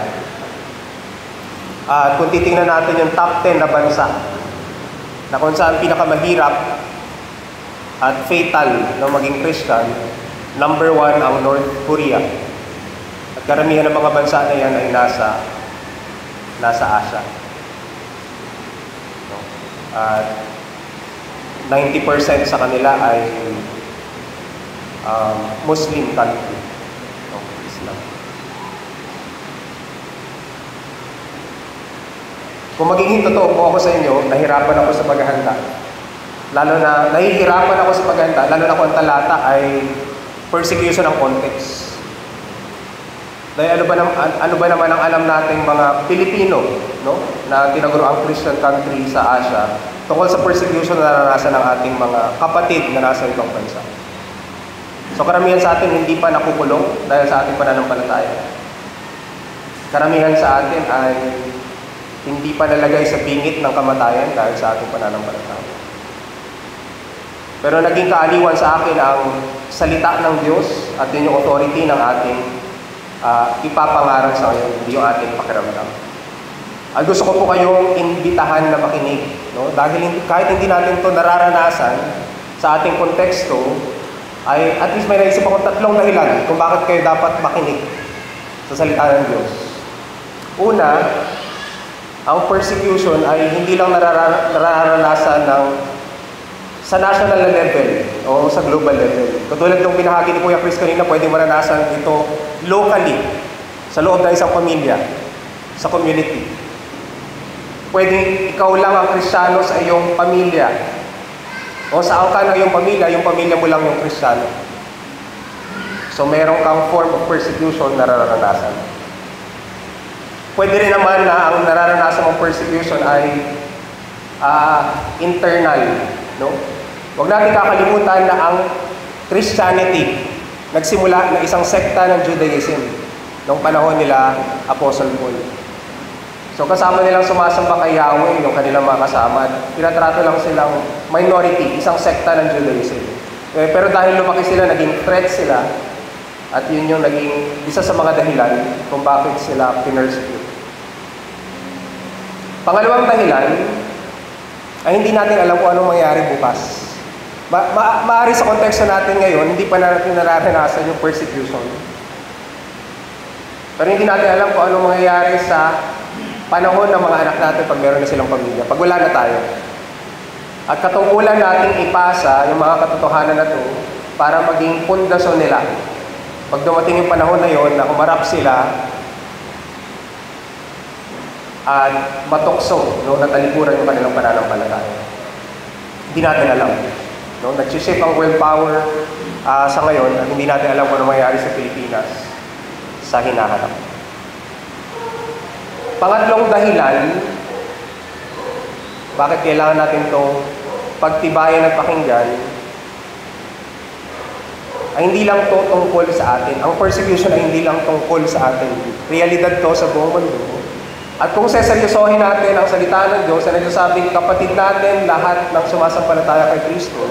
At kung titingnan natin yung top 10 na bansa na kung saan pinakamahirap at fatal na maging Christian, number 1 ang North Korea. At karamihan ng mga bansa na yan ay nasa Asia. At 90% sa kanila ay Muslim country. Islam. Kung magiging totoo po ako sa inyo, nahihirapan ako sa paghahanda. Nahihirapan ako sa paghahanda, lalo na kung ang talata ay persecution ng context. Dahil ano ba naman ang alam nating mga Pilipino, no, na tinaguro ang Christian country sa Asia tungkol sa persecution na naranasan ng ating mga kapatid na nasa ibang bansa. So karamihan sa atin hindi pa nakukulong dahil sa ating pananampalataya. Karamihan sa atin ay hindi pa nalagay sa bingit ng kamatayan dahil sa ating pananampalataya. Pero naging kaaliwan sa akin ang salita ng Diyos at yun yung authority ng ating ipapangaral sa ngayon, hindi yung ating pakiramdam. At gusto ko po kayong imbitahan na makinig, no? Dahil kahit hindi natin ito nararanasan sa ating konteksto, ay at least may naisip akong 3 dahilan kung bakit kayo dapat makinig sa salita ng Diyos. Una, ang persecution ay hindi lang nararanasan sa national level o sa global level. Katulad ng binahagi ni Kuya Chris kanina, pwede maranasan ito locally, sa loob ng isang pamilya, sa community. Pwede ikaw lang ang Kristiyano sa iyong pamilya. O saan ka ng iyong pamilya mo lang yung Kristiyano. So meron kang form of persecution na nararanasan. Pwede rin naman na ang nararanasan mong persecution ay internal, no? Huwag natin kakalimutan na ang Christianity nagsimula na isang sekta ng Judaism noong panahon nila Apostle Paul. So kasama nilang sumasamba kay Yahweh yung kanilang mga kasama. Tinatrato lang silang minority, isang sekta ng Judaism. Pero dahil lumaki sila, naging threat sila, at yun yung naging isa sa mga dahilan kung bakit sila pinersecute. Pangalawang dahilan ay hindi natin alam kung anong mangyari bukas. Maaari sa konteksto natin ngayon, hindi pa natin nararanasan yung persecution. Pero hindi natin alam kung anong mangyayari sa panahon ng mga anak natin pag meron na silang pamilya, pag wala na tayo. At katungkulan nating ipasa yung mga katotohanan na ito para maging pundasyon nila. Pag dumating yung panahon na yon na humarap sila at matukso, no, natalikuran yung kanilang pananampalataya. Hindi natin alam. No, nag-shift ang world power sa ngayon at hindi natin alam kung ano mangyayari sa Pilipinas sa hinaharap. Pangatlong dahilan, bakit kailangan natin itong pagtibayan at pakinggan, ay hindi lang ito tungkol sa atin. Ang persecution ay hindi lang tungkol sa atin. Realidad to sa buong mundo. At kung seseryosohin natin ang salita ng Diyos na nagsasabing kapatid natin lahat ng sumasampalataya kay Kristo,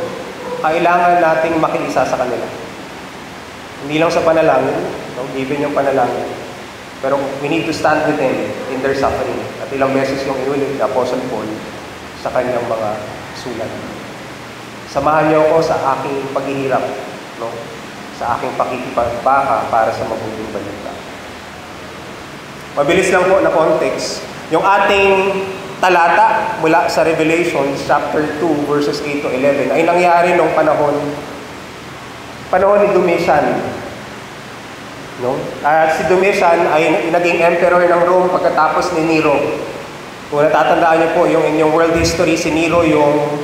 kailangan nating makiisa sa kanila. Hindi lang sa panalangin, no? Given yung panalangin. Pero we need to stand with them in their suffering. At ilang beses yung inulit ni Apostle Paul sa kanyang mga sulat. Samahan niyo ako sa aking paghihirap, no? Sa aking pakikipagbaka para sa mabuting balita. Mabilis lang po na context. Yung ating talata mula sa Revelation chapter 2 verses 8 to 11 ay nangyari nung panahon ni Domitian. No? Si Domitian ay naging emperor ng Rome pagkatapos ni Nero. Kung natatandaan niyo po yung inyong world history, si Nero yung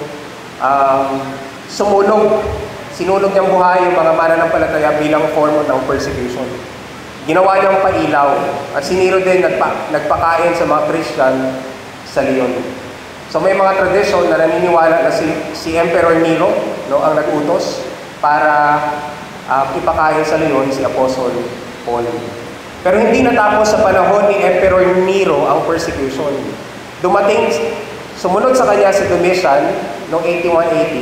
sinunog niyang buhay yung mga mananampalataya bilang form ng persecution. Ginawa niyang pailaw. At si Nero din nagpakain sa mga Christian sa Leon. So may mga tradisyon na naniniwala na si Emperor Nero, no, ang nag-utos para ipakain sa Leon si Apostle Paul. Pero hindi natapos sa panahon ni Emperor Nero ang persecution. Sumunod sa kanya si Domitian noong 81 AD.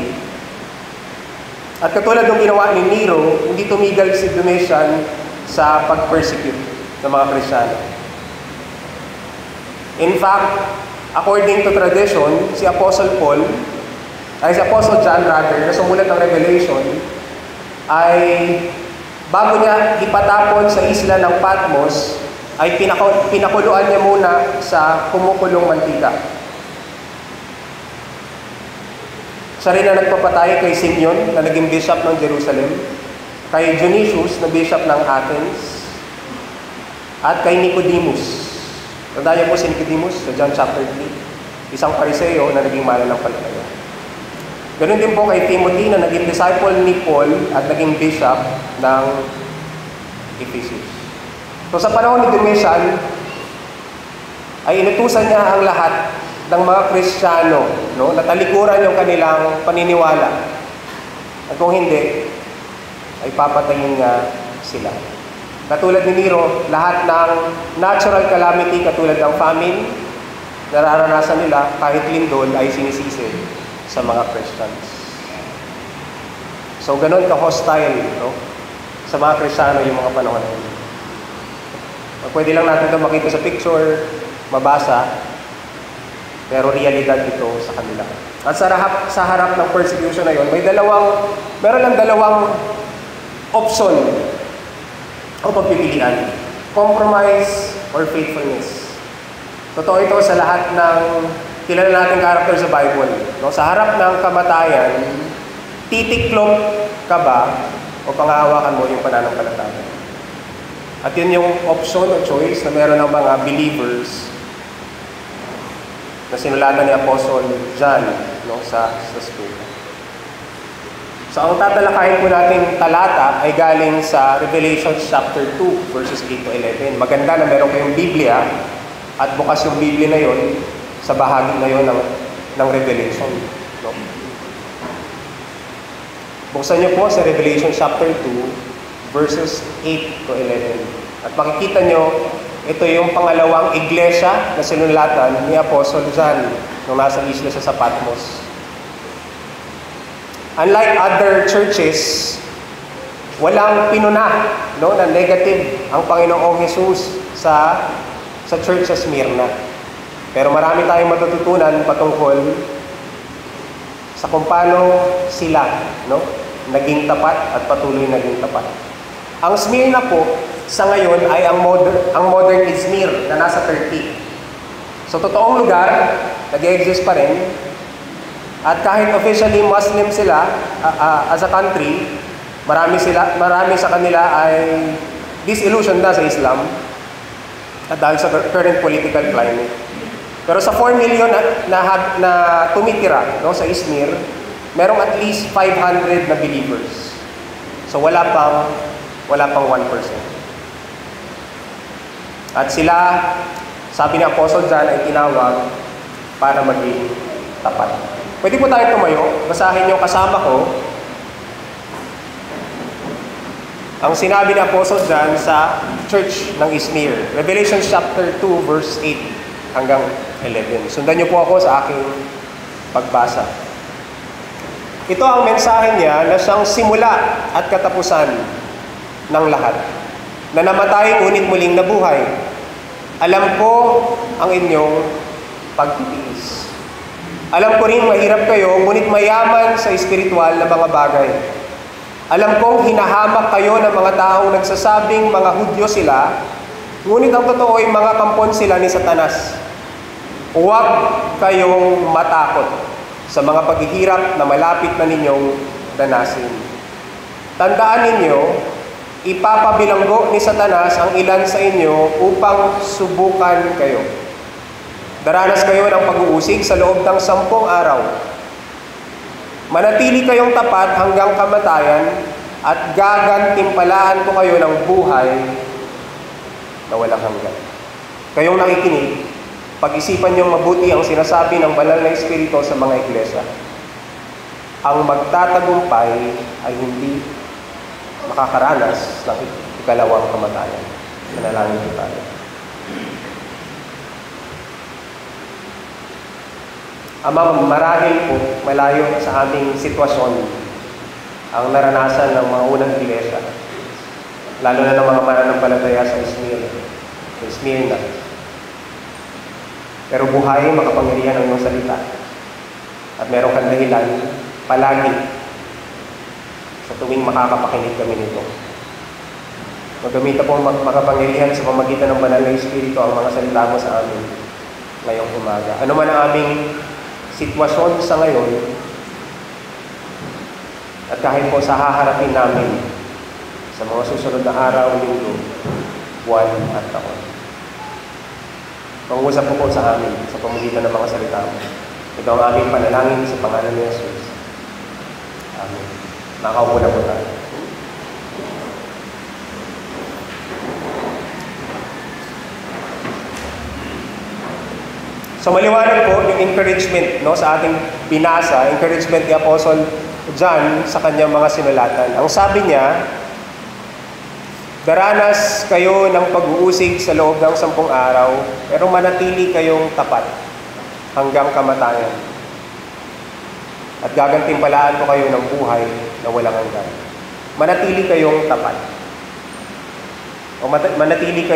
At katulad ng ginawa ni Nero, hindi tumigil si Domitian sa pag-persecute ng mga Kristiyano. In fact, according to tradition, si Apostle John rather, na sumulat ng Revelation, ay bago niya ipatapon sa isla ng Patmos, ay pinakuluan niya muna sa kumukulong mantika. Siya rin na nagpapatay kay Simeon, na naging bishop ng Jerusalem, kay Dionysius, na bishop ng Athens, at kay Nicodemus. Tandaan po si Nicodemus sa John chapter 3, isang Pariseo na naging mananampalataya. Ganun din po kay Timothy na naging disciple ni Paul at naging bishop ng Ephesus. So sa panahon ni Domitian, ay inutusan niya ang lahat ng mga Kristiyano, no, na talikuran yung kanilang paniniwala. At kung hindi, ay papatayin nga sila. Katulad ni Nero, lahat ng natural calamity katulad ng famine, nararanasan nila kahit lindol ay sinisisi sa mga Christians. So ganun ka-hostile, no, sa mga Kristiyano yung mga panahon na yun. Pwede lang natin ito makita sa picture, mabasa, pero realidad ito sa kanila. At sa harap ng persecution na yun, meron lang dalawang option o pagpipilian. Compromise or faithfulness. Totoo ito sa lahat ng kilala nating character sa Bible. No? Sa harap ng kamatayan, titiklop ka ba o pangahawakan mo yung pananampalataya? At yun yung option o choice na meron ng mga believers na sinulatan ni Apostle John, no, sa school. So ang tatalakayin po nating talata ay galing sa Revelation chapter 2 verses 8 to 11. Maganda na meron kayong Biblia at bukas yung Biblia na yon sa bahagi na yon ng Revelation. No? Buksan niyo po sa Revelation chapter 2 verses 8 to 11. At makikita niyo, ito yung pangalawang iglesia na sinulatan ni Apostle John nung nasa isla sa Patmos. Unlike other churches, walang pinuna, no, na negative ang Panginoong Jesus sa church sa Smyrna. Pero marami tayong matututunan patungkol sa kung paano sila, no, naging tapat at patuloy naging tapat. Ang Smyrna po sa ngayon ay ang modern Izmir na nasa Turkey. So totoong lugar, nag-exist pa rin. At kahit officially Muslim sila as a country, marami sa kanila ay disillusioned na sa Islam at dahil sa current political climate. Pero sa 4 million na tumitira, no, sa Izmir, merong at least 500 na believers. So wala pang 1%. At sila, sabi ni Apostle John, ay tinawag para maging tapat. Pwede po tayo tumayo, basahin niyo kasama ko ang sinabi ni Apostle John sa church ng Izmir. Revelation chapter 2 verse 8 hanggang 11. Sundan niyo po ako sa aking pagbasa. Ito ang mensahe niya na siyang simula at katapusan ng lahat. Na namatay ngunit muling nabuhay. Alam ko ang inyong pagtitiis. Alam ko rin mahirap kayo, ngunit mayaman sa espiritual na mga bagay. Alam kong hinahamak kayo ng mga taong nagsasabing mga Hudyo sila, ngunit ang totoo ay mga kampon sila ni Satanas. Huwag kayong matakot sa mga paghihirap na malapit na ninyong danasin. Tandaan ninyo, ipapabilanggo ni Satanas ang ilan sa inyo upang subukan kayo. Daranas kayo ng pag-uusig sa loob ng 10 araw. Manatili kayong tapat hanggang kamatayan at gagantimpalaan ko kayo ng buhay na walang hanggan. Kayong nakikinig, pag-isipan niyong mabuti ang sinasabi ng banal na Espiritu sa mga iglesia. Ang magtatagumpay ay hindi makakaranas ng ikalawang kamatayan. Manalangin po tayo. Ama, marahil po malayo sa aming sitwasyon ang naranasan ng mga unang iglesia, lalo na ng mga mananampalataya sa Smyrna. Pero buhay, makapangyarihan ang iyong salita. At meron kang dahilan palagi sa tuwing makakapakinig kami nito. Magamit po makapangyarihan sa pamagitan ng banal na Espiritu ang mga salita mo sa amin ngayong umaga. Ano man ang aming sitwasyon sa ngayon, at kahit po sa haharapin namin sa mga susunod na araw, linggo, buwan at taon. Pangusap po sa amin sa pamagitan ng mga salita mo. Ito ang aming panalangin sa pangalan ni Jesus. Amen. Nakaupo na po tayo. So maliwanag po yung encouragement, no, sa ating binasa, encouragement ni Apostle John sa kanyang mga sinulatan. Ang sabi niya, daranas kayo ng pag-uusig sa loob ng 10 araw, pero manatili kayong tapat hanggang kamatayan. At gagantimpalaan ko kayo ng buhay na walang hanggan. Manatili kayong tapat. O manatili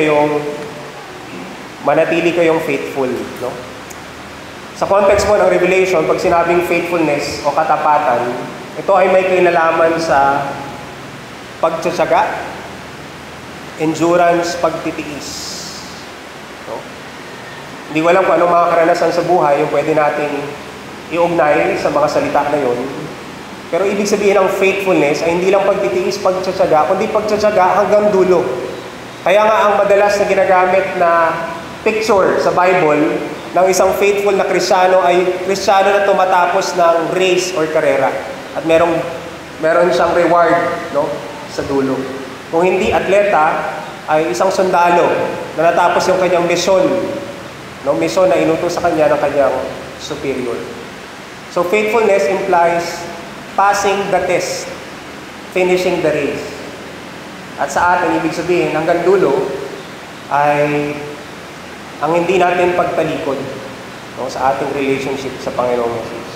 kayong faithful, no? Sa context mo ng Revelation, pag sinabing faithfulness o katapatan, ito ay may kinalaman sa pagtsatsaga, endurance, pagtitiis. No? Hindi ko alam kung anong mga karanasan sa buhay yung pwede nating iugnay sa mga salita na yun. Pero ibig sabihin ng faithfulness ay hindi lang pagtitiis, pagtsatsaga, kundi pagtsatsaga hanggang dulo. Kaya nga ang madalas na ginagamit na picture sa Bible ng isang faithful na Kristiyano ay Kristiyano na tumatapos ng race or karera. At meron siyang reward, no, sa dulo. Kung hindi atleta, ay isang sundalo na natapos yung kanyang misyon. No, misyon na inutos sa kanya ng kanyang superior. So faithfulness implies passing the test, finishing the race. At sa atin, ibig sabihin, hanggang dulo ay ang hindi natin pagtalikod, no, sa ating relationship sa Panginoong Jesus.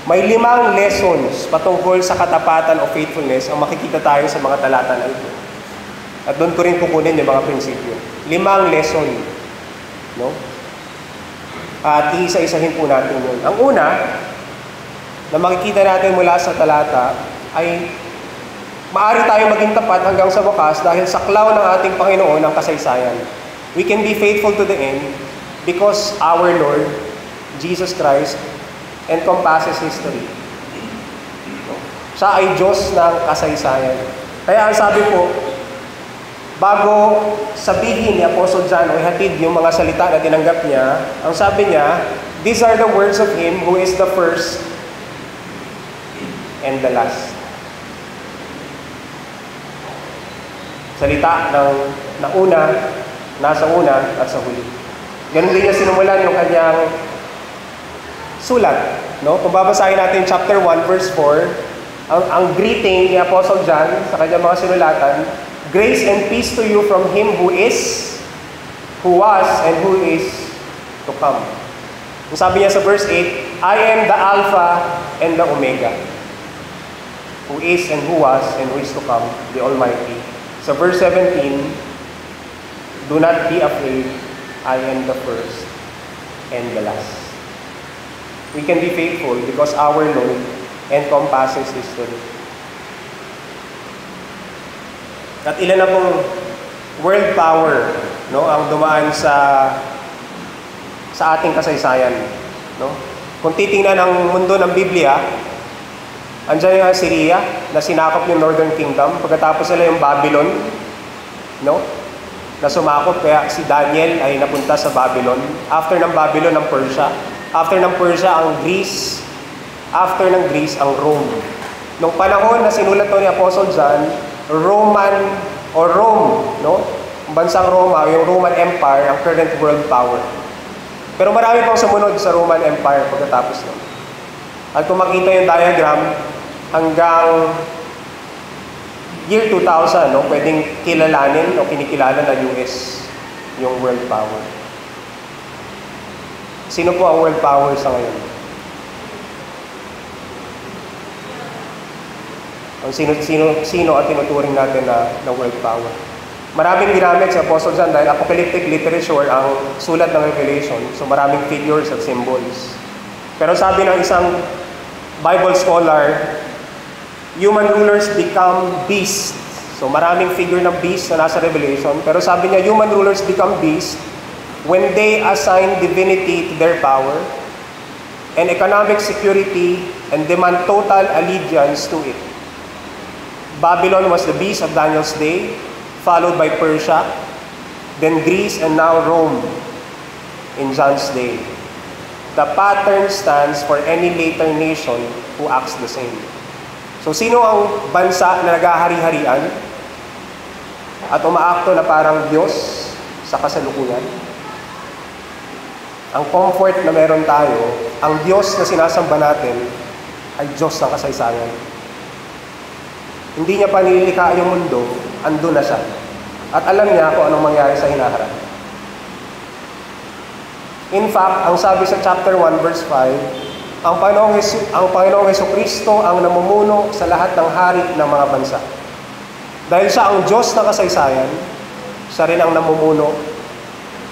May 5 lessons patungkol sa katapatan o faithfulness ang makikita tayo sa mga talata na ito. At doon ko rin kukunin yung mga prinsipyo. 5 lesson. No? At iisa-isahin po natin yun. Ang una, na makikita natin mula sa talata, ay maaari tayong maging tapat hanggang sa wakas dahil saklaw ng ating Panginoon ang kasaysayan. We can be faithful to the end because our Lord, Jesus Christ, encompasses history. Siya ay Diyos ng kasaysayan. Kaya ang sabi po, bago sabihin ni Apostle John o ihatid yung mga salita na tinanggap niya, ang sabi niya, these are the words of Him who is the first and the last. Salita ng nauna, nasa una at sa huli. Ganun din niya sinumulan yung kanyang sulat. No? Kung babasahin natin chapter 1, verse 4, ang greeting ni Apostle John sa kanyang mga sinulatan, grace and peace to you from Him who is, who was, and who is to come. Ang sabi niya sa verse 8, I am the Alpha and the Omega, who is and who was and who is to come, the Almighty. Sa verse 17, do not be afraid, I am the first and the last. We can be faithful because our Lord encompasses history. At ilan na pong world power, no, ang dumaan sa ating kasaysayan. No? Kung titingnan ang mundo ng Biblia, andyan yung Assyria na sinakop yung Northern Kingdom. Pagkatapos nila yung Babylon, no, na sumakop, kaya si Daniel ay napunta sa Babylon. After ng Babylon, ang Persia. After ng Persia, ang Greece. After ng Greece, ang Rome. Nung panahon na sinulat to ni Apostle John, Rome, no? Bansang Roma, yung Roman Empire, ang current world power. Pero marami pang sumunod sa Roman Empire pagkatapos nun. At kung makita yung diagram, hanggang year 2000, no, pwedeng kilalanin o kinikilala na US yung world power. Sino po ang world power sa ngayon? Ang sino at tinuturing natin na world power? Maraming ginamit si Apostle John dahil apocalyptic literature ang sulat ng Revelation. So maraming figures at symbols. Pero sabi ng isang Bible scholar, human rulers become beasts. So maraming figure ng beast na nasa Revelation. Pero sabi niya, human rulers become beasts when they assign divinity to their power and economic security and demand total allegiance to it. Babylon was the beast of Daniel's day, followed by Persia, then Greece, and now Rome in John's day. The pattern stands for any later nation who acts the same. So, sino ang bansa na naghahari-harian at umaakto na parang Diyos sa kasalukuyan? ang comfort na meron tayo, ang Diyos na sinasamba natin ay Diyos ng kasaysayan. Hindi niya pa nilikha yung mundo, andun na siya. At alam niya kung anong mangyari sa hinaharap. In fact, ang sabi sa chapter 1 verse 5, ang Panginoong Jesucristo ang namumuno sa lahat ng hari ng mga bansa. Dahil siya ang Diyos na kasaysayan, siya rin ang namumuno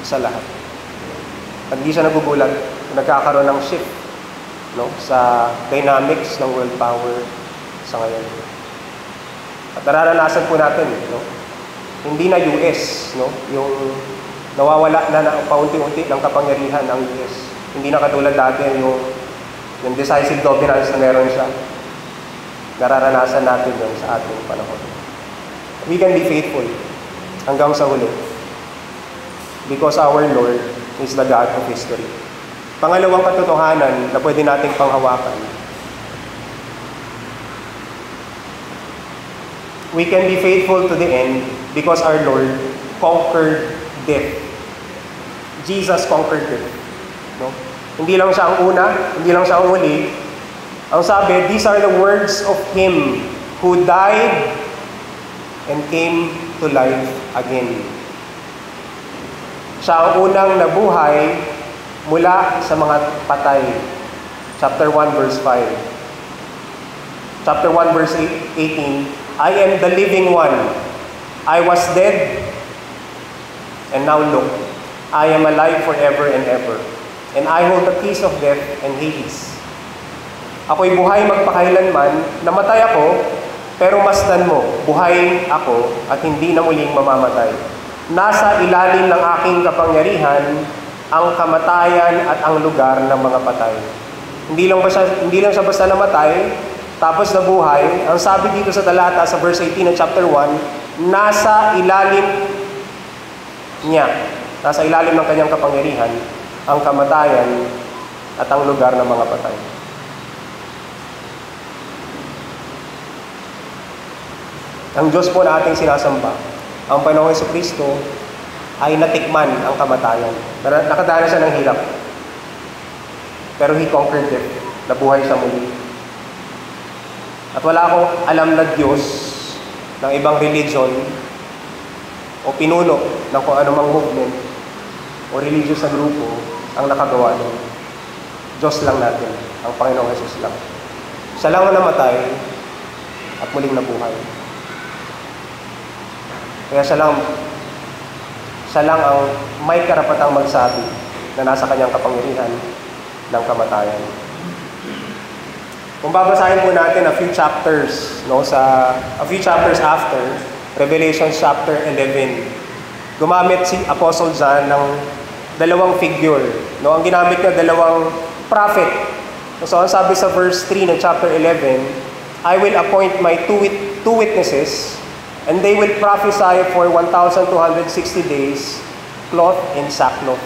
sa lahat. At hindi siya nagugulat kung nagkakaroon ng shift, no, sa dynamics ng world power sa ngayon. At nararanasan po natin, no, hindi na US, no, yung nawawala na paunti-unti ng kapangyarihan ng US. Hindi na katulad dati yung decisive dominance na meron siya. Nararanasan natin yun sa ating panahon. We can be faithful hanggang sa huli because our Lord is the God of history. Pangalawang katotohanan na pwede nating panghawakan. We can be faithful to the end because our Lord conquered death. Jesus conquered death. No? Hindi lang siya ang una, hindi lang siya ang huli. Ang sabi, these are the words of Him who died and came to life again. Siya ang unang nabuhay mula sa mga patay. Chapter 1 verse 5. Chapter 1 verse 18, I am the living one. I was dead, and now look, I am alive forever and ever. And I hold the keys of death and Hades. Ako'y buhay magpakailanman, namatay ako, pero masdan mo, buhay ako at hindi na muling mamamatay. Nasa ilalim ng aking kapangyarihan ang kamatayan at ang lugar ng mga patay. Hindi lang siya basta namatay, tapos nabuhay. Ang sabi dito sa talata, sa verse 18 ng chapter 1, nasa ilalim niya, nasa ilalim ng kanyang kapangyarihan, ang kamatayan at ang lugar ng mga patay. Ang Diyos po na ating sinasamba, ang Panginoong Jesucristo, ay natikman ang kamatayan. Nakadana siya ng hirap. Pero He conquered it. Nabuhay siya muli. At wala akong alam na Diyos ng ibang religion o pinuno ng kung anumang movement o religious na grupo ang nakagawa nun. Diyos lang natin, ang Panginoong Jesus lang. Siya lang ang namatay at muling nabuhay. Kaya siya lang ang may karapatang magsabi na nasa kanyang kapangyarihan ng kamatayan. Kung babasahin po natin a few chapters after Revelation chapter 11, gumamit si Apostle John ng dalawang figure. No? Ang ginamit niya, dalawang prophet. So, ang sabi sa verse 3 ng chapter 11, I will appoint my two witnesses, and they will prophesy for 1,260 days, cloth and sackcloth.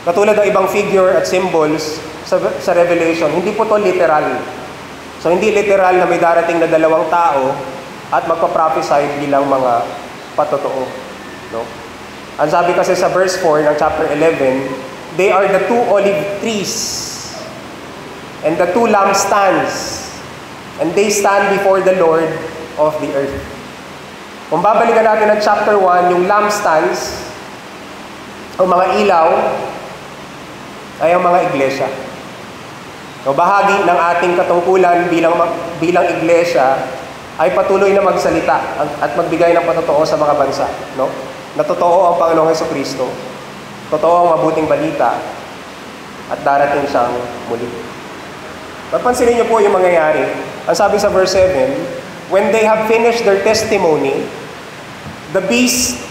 Katulad ng ibang figure at symbols sa Revelation, hindi po to literal. So, hindi literal na may darating na dalawang tao at magpa-prophesy bilang mga patotoo. No? Ang sabi kasi sa verse 4 ng chapter 11, they are the two olive trees and the two lampstands, and they stand before the Lord of the earth. Kung babalikan natin ng chapter 1, yung lampstands, o mga ilaw, ay ang mga iglesia. So, bahagi ng ating katungkulan bilang iglesia ay patuloy na magsalita at magbigay ng patotoo sa mga bansa. No? Na totoo ang Panginoong Jesucristo, totoo ang mabuting balita, at darating siyang muli. Papansinin niyo po yung mangyayari. Ang sabi sa verse 7, when they have finished their testimony, the beast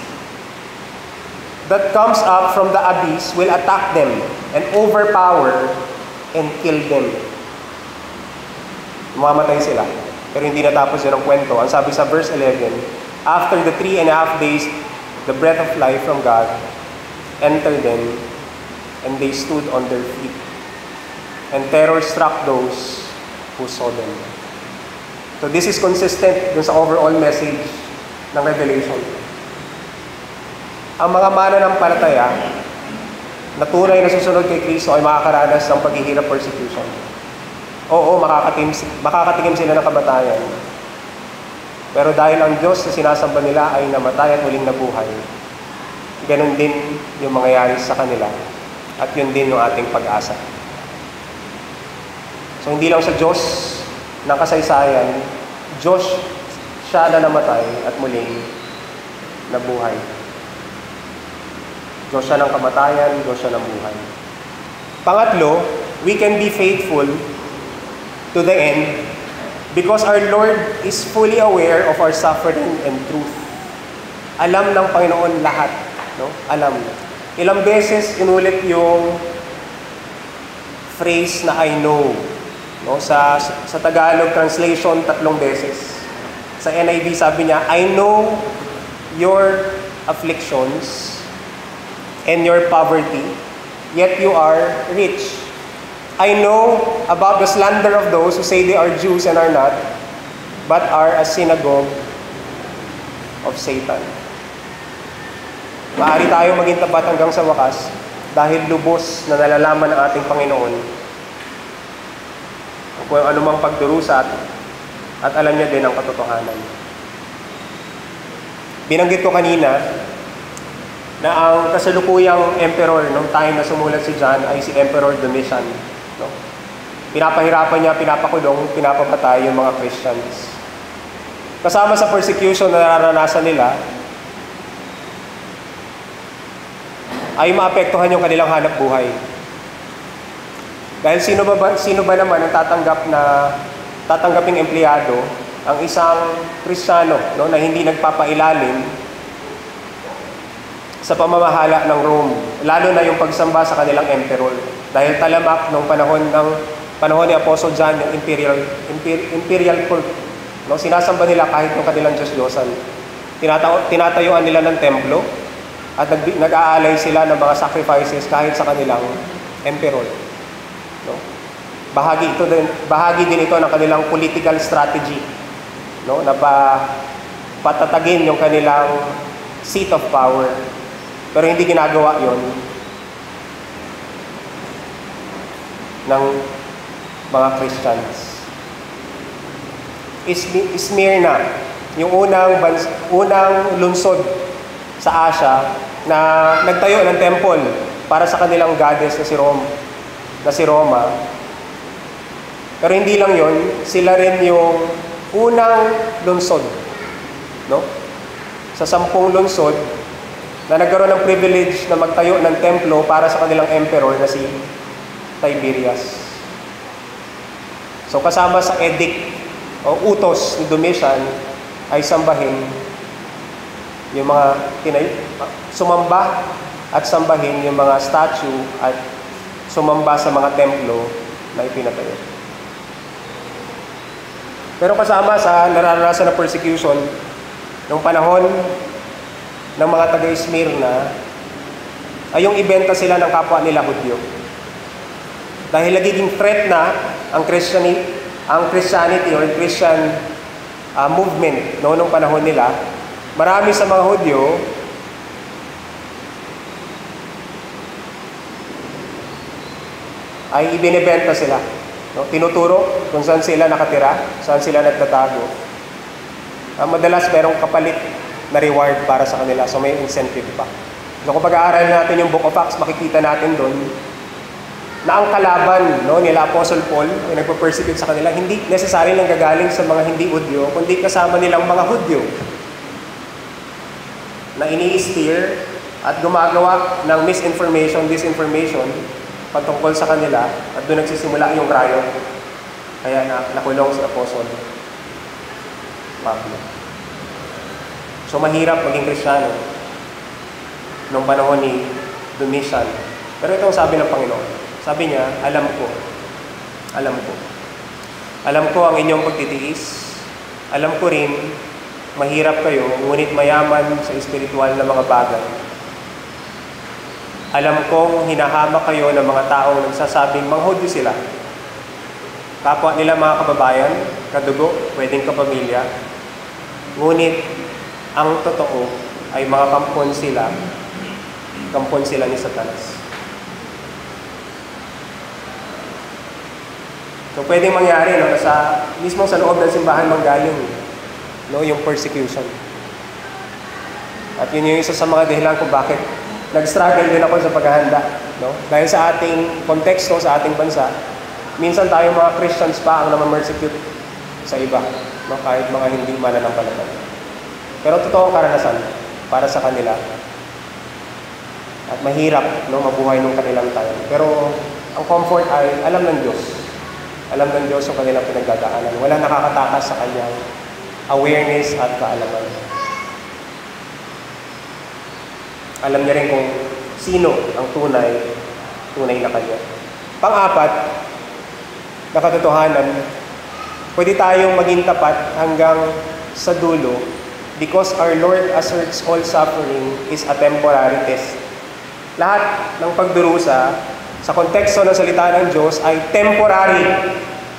that comes up from the abyss will attack them and overpower and kill them. Mamamatay sila. Pero hindi natapos yun ang kwento. Ang sabi sa verse 11, after the 3.5 days, the breath of life from God entered them, and they stood on their feet. And terror struck those who saw them. So this is consistent dun sa overall message ng Revelation. Ang mga mananampalataya na tunay na susunod kay Kristo ay makakaranas ng paghihirap, persecution. Oo, makakatikim sila ng kamatayan. Pero dahil ang Diyos na sinasamba nila ay namatay at muling nabuhay, ganun din yung mangyayari sa kanila at yun din yung ating pag-asa. So hindi lang sa Diyos ng kasaysayan, Diyos siya na namatay at muling nabuhay. Diyos siya ng kamatayan, Diyos siya ng buhay. Pangatlo, we can be faithful to the end because our Lord is fully aware of our suffering and truth. Alam ng Panginoon lahat. No? Alam. Ilang beses inulit yung phrase na I know. No? Sa Tagalog translation, 3 beses. Sa NIV sabi niya, I know your afflictions and your poverty, yet you are rich. I know about the slander of those who say they are Jews and are not, but are a synagogue of Satan. Maaari tayo maging tapat hanggang sa wakas dahil lubos na nalalaman ng ating Panginoon kung anumang pagdurusa at alam niya din ang katotohanan. Binanggit ko kanina na ang kasalukuyang emperor nung time na sumulat si John ay si Emperor Domitian. No? Pinapahirapan niya, pinapakulong, pinapapatay yung mga Christians. Kasama sa persecution na nararanasan nila, ay maapektuhan yung kanilang hanap buhay. Dahil sino ba naman ang tatanggaping empleyado ang isang Kristiyano, no, na hindi nagpapailalim sa pamamahala ng Rome, lalo na yung pagsamba sa kanilang emperor. Dahil talamak nung panahon ni Apostle John yung imperial cult. No, sinasamba nila kahit yung kanilang Diyos-Diyosan. Tinatayuan nila ng templo at nag-aalay sila ng mga sacrifices kahit sa kanilang emperor. No? Bahagi din ito ng kanilang political strategy, no, na patatagin yung kanilang seat of power. Pero hindi ginagawa yon ng mga Christians. Smyrna, yung unang lungsod sa Asia na nagtayo ng temple para sa kanilang goddess na si Roma. Pero hindi lang yon, sila rin yung unang lungsod, no? Sa 10 lungsod na nagkaroon ng privilege na magtayo ng templo para sa kanilang emperor na si Tiberius. So kasama sa edict o utos ni Domitian ay sambahin yung mga sumamba at sambahin yung mga statue at sumamba sa mga templo na ipinatayo. Pero kasama sa nararanasan na persecution noong panahon ng mga taga-Smyrna ay yung ibenta sila ng kapwa nila Hudyo. Dahil nagiging threat na ang Christianity or Christian movement noong panahon nila, marami sa mga Hudyo ay ibinebenta sila. No? Tinuturo kung saan sila nakatira, saan sila nagtatago. Madalas merong kapalit na reward para sa kanila, so may incentive pa. So kung pag-aaral natin yung Book of Acts, makikita natin doon na ang kalaban, no, nila Apostle Paul ay nagpo-persecute sa kanila, hindi necessary lang gagaling sa mga hindi Hudyo, kundi kasama nilang mga Hudyo na ini-steer at gumagawa ng disinformation patungkol sa kanila at doon nagsisimula yung riot. Kaya nakulong si Apostle Pablo. So mahirap maging Kristiyano noong panahon ni Domitian. Pero itong sabi ng Panginoon. Sabi niya, alam ko ang inyong pagtitiis. Alam ko rin, mahirap kayo, ngunit mayaman sa espiritual na mga bagay. Alam kong hinahamak kayo ng mga taong nagsasabing manghudyo sila. Kapwa nila mga kababayan, kadugo, pwedeng kapamilya. Ngunit ang totoo ay mga kampon sila ni Satanas. So pwedeng mangyari, no, mismo sa loob ng simbahan manggaling, no, yung persecution. At yun yung isa sa mga dahilan kung bakit nag-struggle din ako sa paghahanda, no? Dahil sa ating konteksto, sa ating bansa, minsan tayo mga Christians pa ang namamersecute sa iba, no, kahit mga hindi mananampalataya. Pero totoong karanasan para sa kanila. At mahirap, no, mabuhay ng kanilang tayo. Pero ang comfort ay alam ng Diyos. Alam ng Diyos yung kanilang pinagdadaanan. Wala nakakatakas sa kanyang awareness at kaalaman. Alam niya rin kung sino ang tunay na kanya. Pang-apat, na katotohanan, pwede tayong maging tapat hanggang sa dulo because our Lord asserts all suffering is a temporary test. Lahat ng pagdurusa sa konteksto ng salita ng Diyos ay temporary.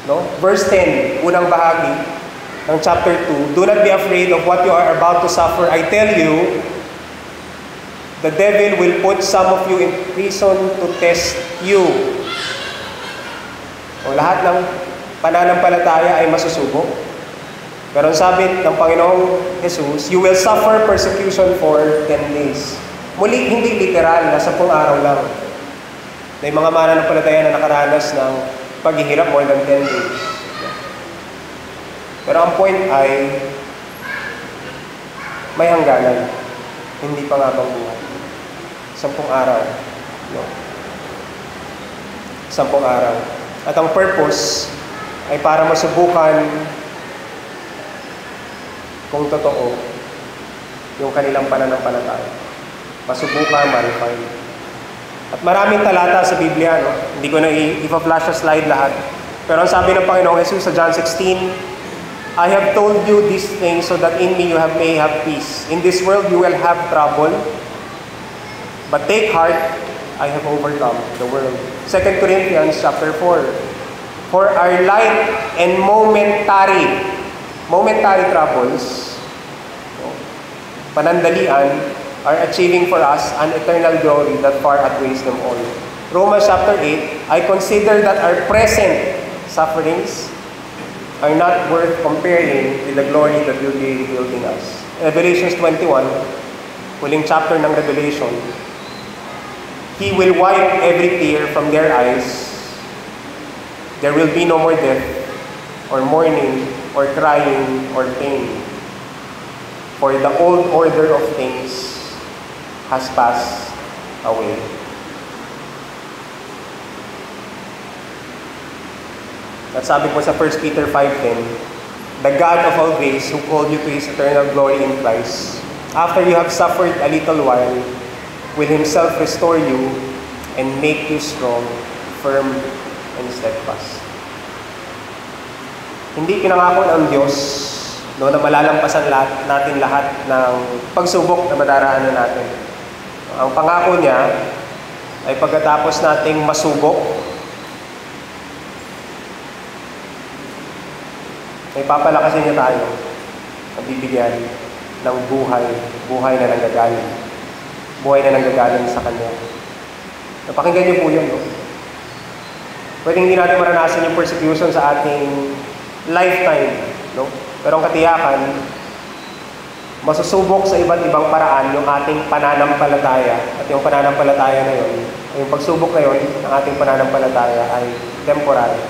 No? Verse 10, unang bahagi ng chapter 2, do not be afraid of what you are about to suffer. I tell you, the devil will put some of you in prison to test you. O lahat ng pananampalataya ay masusubok. Pero ang sabi ng Panginoong Jesus, you will suffer persecution for 10 days. Muli, hindi literal na 10 araw lang. May mga mananampalataya na nakaranas ng paghihirap more than 10 days. Pero ang point ay may hangganan. Hindi pa nga bang buhay. 10 araw. No? 10 araw. At ang purpose ay para masubukan kung totoo yung kanilang pananampalataya. Masubukan, ma-refine. At maraming talata sa Biblia, no? Hindi ko na i-flash sa slide lahat. Pero ang sabi ng Panginoong Jesus sa John 16, I have told you these things so that in me you may have peace. In this world you will have trouble, but take heart, I have overcome the world. 2 Corinthians chapter 4, for our light and momentary troubles, no? Panandalian, are achieving for us an eternal glory that far outweighs them all. Romans chapter 8, I consider that our present sufferings are not worth comparing with the glory that will be revealed in us. Revelations 21, huling chapter ng Revelation, He will wipe every tear from their eyes. There will be no more death, or mourning, or crying, or pain. For the old order of things has passed away. At sabi po sa 1 Peter 5:10, the God of all grace who called you to His eternal glory in Christ, after you have suffered a little while, will Himself restore you and make you strong, firm, and steadfast. Hindi pinangako ng Diyos, no, na malalampasan natin lahat ng pagsubok na madaraanan natin. Ang pangako niya ay pagkatapos nating masubok, ay papalakasin niya tayo at bibigyan ng buhay na nanggagaling. Buhay na nanggagaling sa Kanya. Napakinggan niyo po yun, no? Pwedeng hindi natin maranasan yung persecution sa ating lifetime, no? Pero ang katiyakan, masusubok sa iba't ibang paraan yung ating pananampalataya. At yung pananampalataya na yun, yung pagsubok na yun, ng ating pananampalataya ay temporary.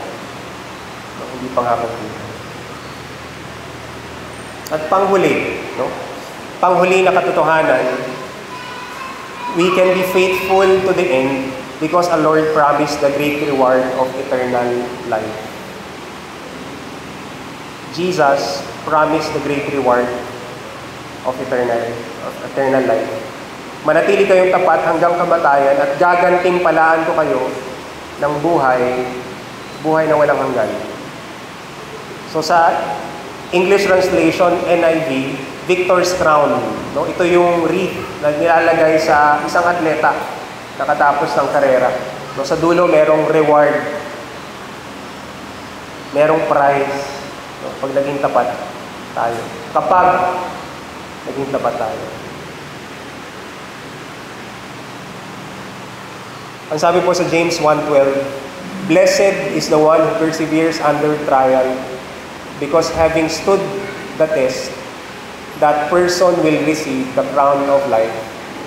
No? Hindi panghahabang. At panghuli, no? Panghuli na katotohanan, we can be faithful to the end because our Lord promised the great reward of eternal life. Jesus promised the great reward of eternal life. Manatili kayong tapat hanggang kamatayan at gagantimpalaan ko kayo ng buhay na walang hanggan. So sa English translation, NIV, Victor's Crown. No? Ito yung wreath na nilalagay sa isang atleta nakatapos ng karera. No? Sa dulo, merong reward. Merong prize. No? Pag naging tapat tayo. Kapag naging tapat tayo. Ang sabi po sa James 1:12, Blessed is the one who perseveres under trial, because having stood the test, that person will receive the crown of life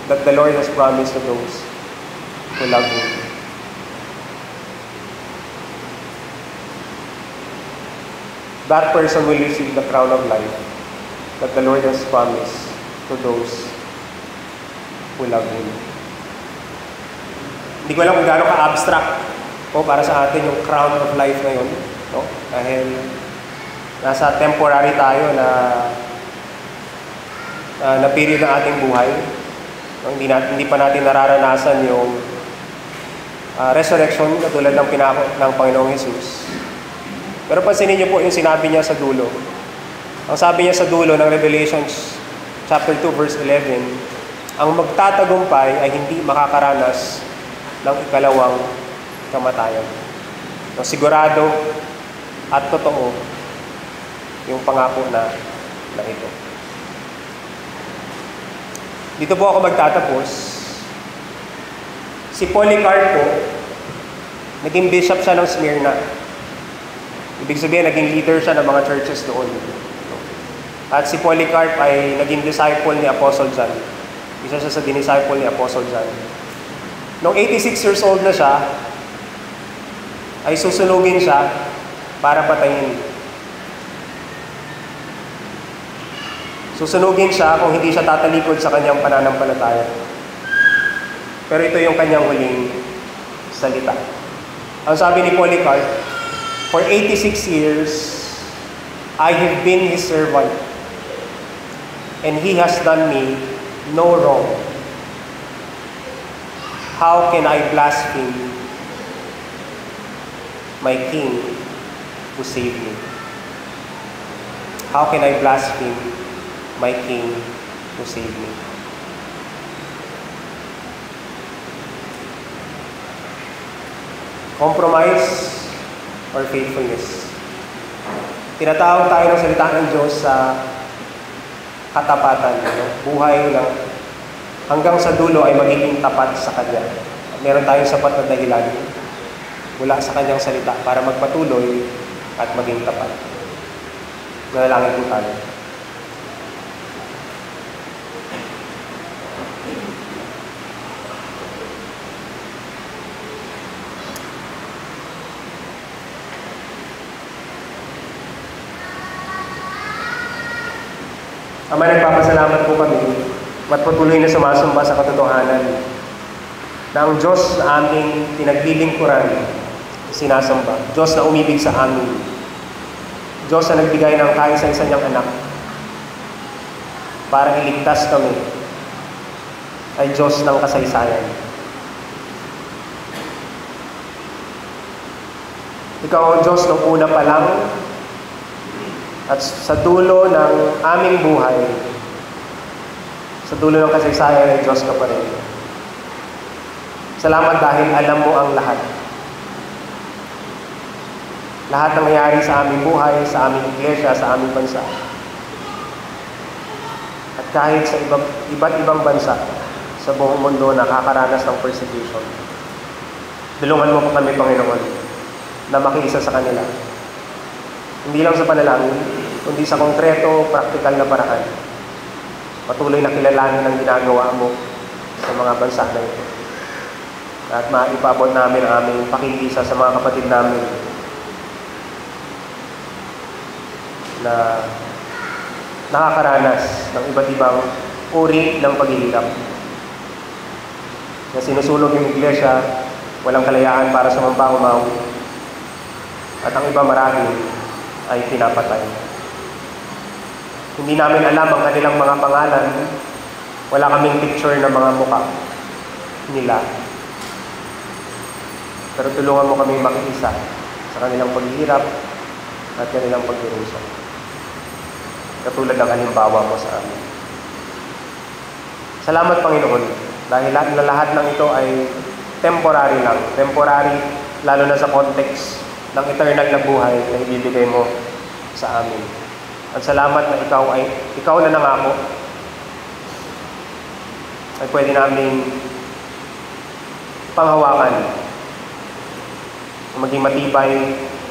that the Lord has promised to those who love Him. That person will receive the crown of life that the Lord has promised to those who love Him. Hindi ko alam kung gaano ka-abstract para sa atin yung crown of life na yun. No? Dahil nasa temporary tayo na period ng ating buhay. No? Hindi pa natin nararanasan yung resurrection katulad ng pinako ng Panginoong Jesus. Pero pansinin niyo po yung sinabi niya sa dulo. Ang sabi niya sa dulo ng Revelations chapter 2 verse 11, ang magtatagumpay ay hindi makakaranas ng ikalawang kamatayan. No, sigurado at totoo yung pangako na ito. Dito po ako magtatapos. Si Polycarpo, naging bishop siya ng Smyrna. Ibig sabihin, naging leader siya ng mga churches doon. At si Polycarp ay naging disciple ni Apostle John. Isa siya sa dinisciple ni Apostle John. Noong 86 years old na siya, ay susunugin siya para patayin. Susunugin siya kung hindi siya tatalikod sa kanyang pananampalataya. Pero ito yung kanyang huling salita. Ang sabi ni Polycarp, for 86 years, I have been His servant, and He has done me no wrong. How can I blaspheme my King who saved me? How can I blaspheme my King who saved me? Compromise or faithfulness. Tinatawag tayo ng salita ng Diyos sa katapatan. No? Buhay na hanggang sa dulo ay magiging tapat sa Kanya. At meron tayong sapat na dahilan mula sa Kanyang salita para magpatuloy at maging tapat. Nanalangin po tayo. Ama, nagpapasalamat po kami at patuloy na sumasamba sa katotohanan na ang Diyos na aming pinaglilingkuran, sinasamba. Diyos na umibig sa amin. Diyos na nagbigay ng kaisa-isa niyang anak para iligtas kami ay Diyos ng kasaysayan. Ikaw ang Diyos ng una pa lang at sa dulo ng aming buhay, sa dulo ng kasaysayan ay Diyos ka pa rin. Salamat dahil alam mo ang lahat. Lahat ng nangyari sa aming buhay, sa aming iglesia, sa aming bansa. At kahit sa iba't ibang bansa sa buong mundo nakakaranas ng persecution, tulungan mo po kami, Panginoon, na makiisa sa kanila. Hindi lang sa panalangin, kundi sa konkreto, praktikal na paraan. Patuloy na kilalanin ang ginagawa mo sa mga bansa na ito. At maipabot namin ang aming pakikisa sa mga kapatid namin na nakakaranas ng iba't ibang uri ng paghihirap. Na sinusulog yung iglesia, walang kalayaan para sumamba umawi. At ang iba marahil ay pinapatay. Hindi namin alam ang kanilang mga pangalan. Wala kaming picture ng mga mukha nila. Pero tulungan mo kaming makiisa sa kanilang paghihirap at kanilang pagdurusa. Katulad ng halimbawa mo sa amin. Salamat, Panginoon, dahil lahat ng ito ay temporary lang. Temporary, lalo na sa context ng eternal na buhay na ibibigay mo sa amin. At salamat na ikaw na nangako ay pwede namin panghawakan maging matibay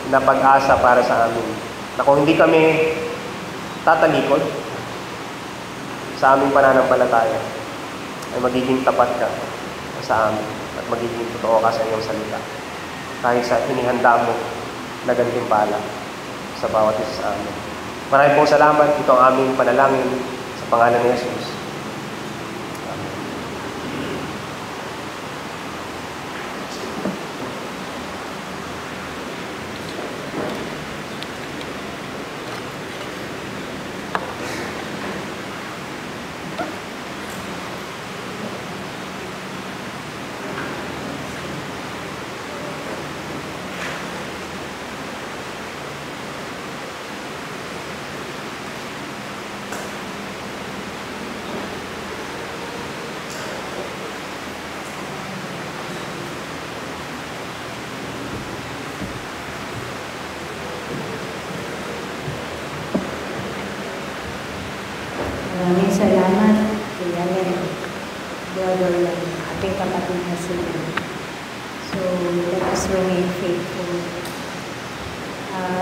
na pag-asa para sa amin. Na kung hindi kami tatalikod sa aming pananampalataya, ay magiging tapat ka sa amin at magiging totoo ka sa iyong salita. Kahit sa inihanda mo na gantimpala sa bawat isa sa amin. Maraming pong salamat. Ito ang aming panalangin sa pangalan ni Jesus. Maraming salamat, Kuya Len, Brother Len, ating kapatid na sila. So, let us remain faithful.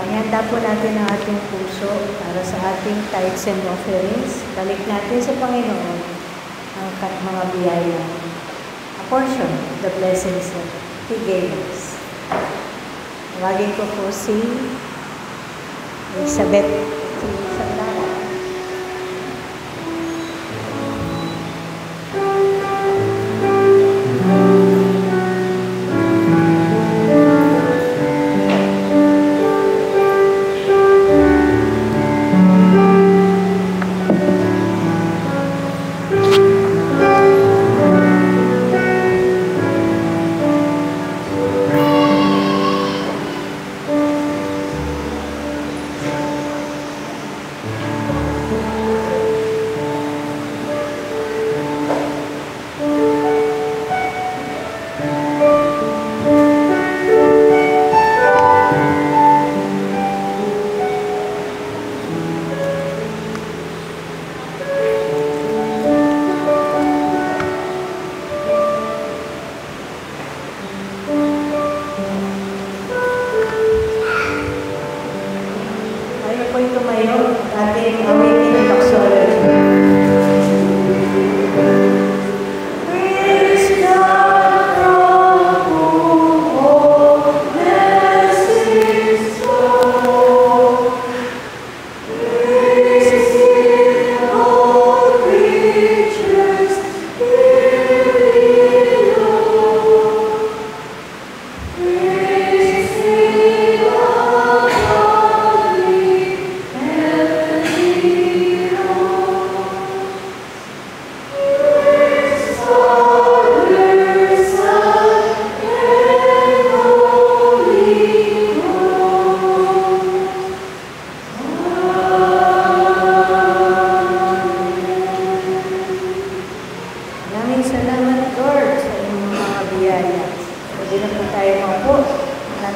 Ihanda po natin ang ating puso para sa ating tithes and offerings. Balik natin sa Panginoon ang mga biyaya. A portion of the blessings that He gave us. Tawagin ko po si Elizabeth Sandala.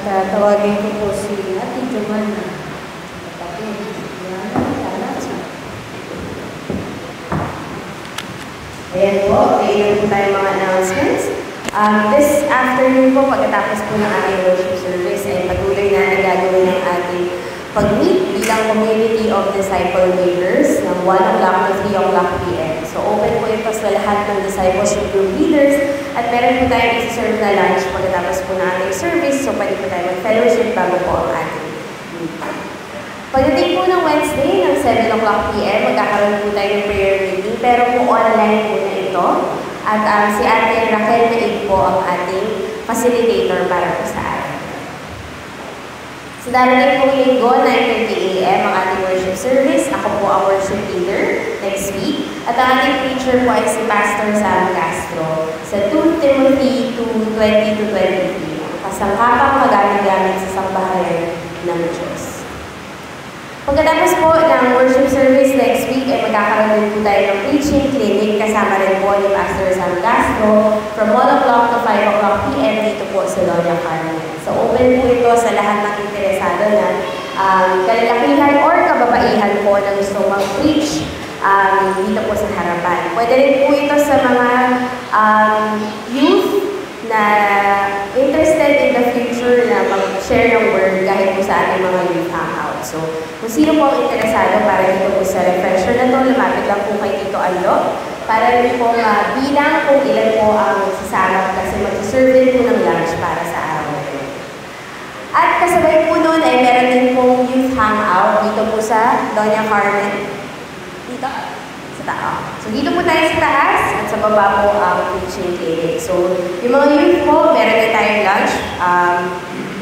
Tawagin ko po si Ate Joanna. Ayan po, mayroon po tayo mga announcements. This afternoon po, pagkatapos po ng ating worship service, ay patuloy na gagawin ng ating pag-meet bilang Community of Disciple Makers ng 1 o'clock to 3 o'clock p.m. So open po ito sa lahat ng discipleship group leaders at meron po tayong isi-serve na lunch pagkatapos po ng ating service. So pwede po tayo mag-fellowship bago po ang ating meet. Pagdating po ng Wednesday ng 7 o'clock p.m., magkakaroon po tayo ng prayer meeting pero po online po na ito. At si Ate Raquel Naig po ang ating facilitator para po sa atin. Sa darating pong linggo, 9:30 a.m. ang ating worship service. Ako po ang worship leader next week. At ang ating preacher po ay si Pastor Sam Castro sa 2 Timothy 2:20-23. Ang kasangkapang magamit-gamit sa sambahayan ng Diyos. Pagkatapos po ng worship service next week, ay magkakaroon din po tayo ng preaching clinic kasama rin po ni Pastor Sam Castro from 1 o'clock to 5 o'clock p.m. dito po sa Lola Carmen. So open po ito sa lahat ng interesado na kalalakihan or kababaihan po na gusto mag-preach dito po sa harapan. Pwede rin po ito sa mga youth na interested in the future sure na mag-share ng word kahit po sa ating mga youth hangout. So, kung sino po ang interesado para dito po sa refresher na to, lumapit lang po kay Tito Aldo para rin po bilang kung ilan po ang sasama kasi mag-serve din po ng lunch para sa araw na yun. At kasabay po nun ay meron din pong youth hangout dito po sa Doña Carmen. Dito? Sa taas. So, dito po tayo sa taas at sa baba po ang teaching clinic. So, yung mga youth po, meron din tayong lunch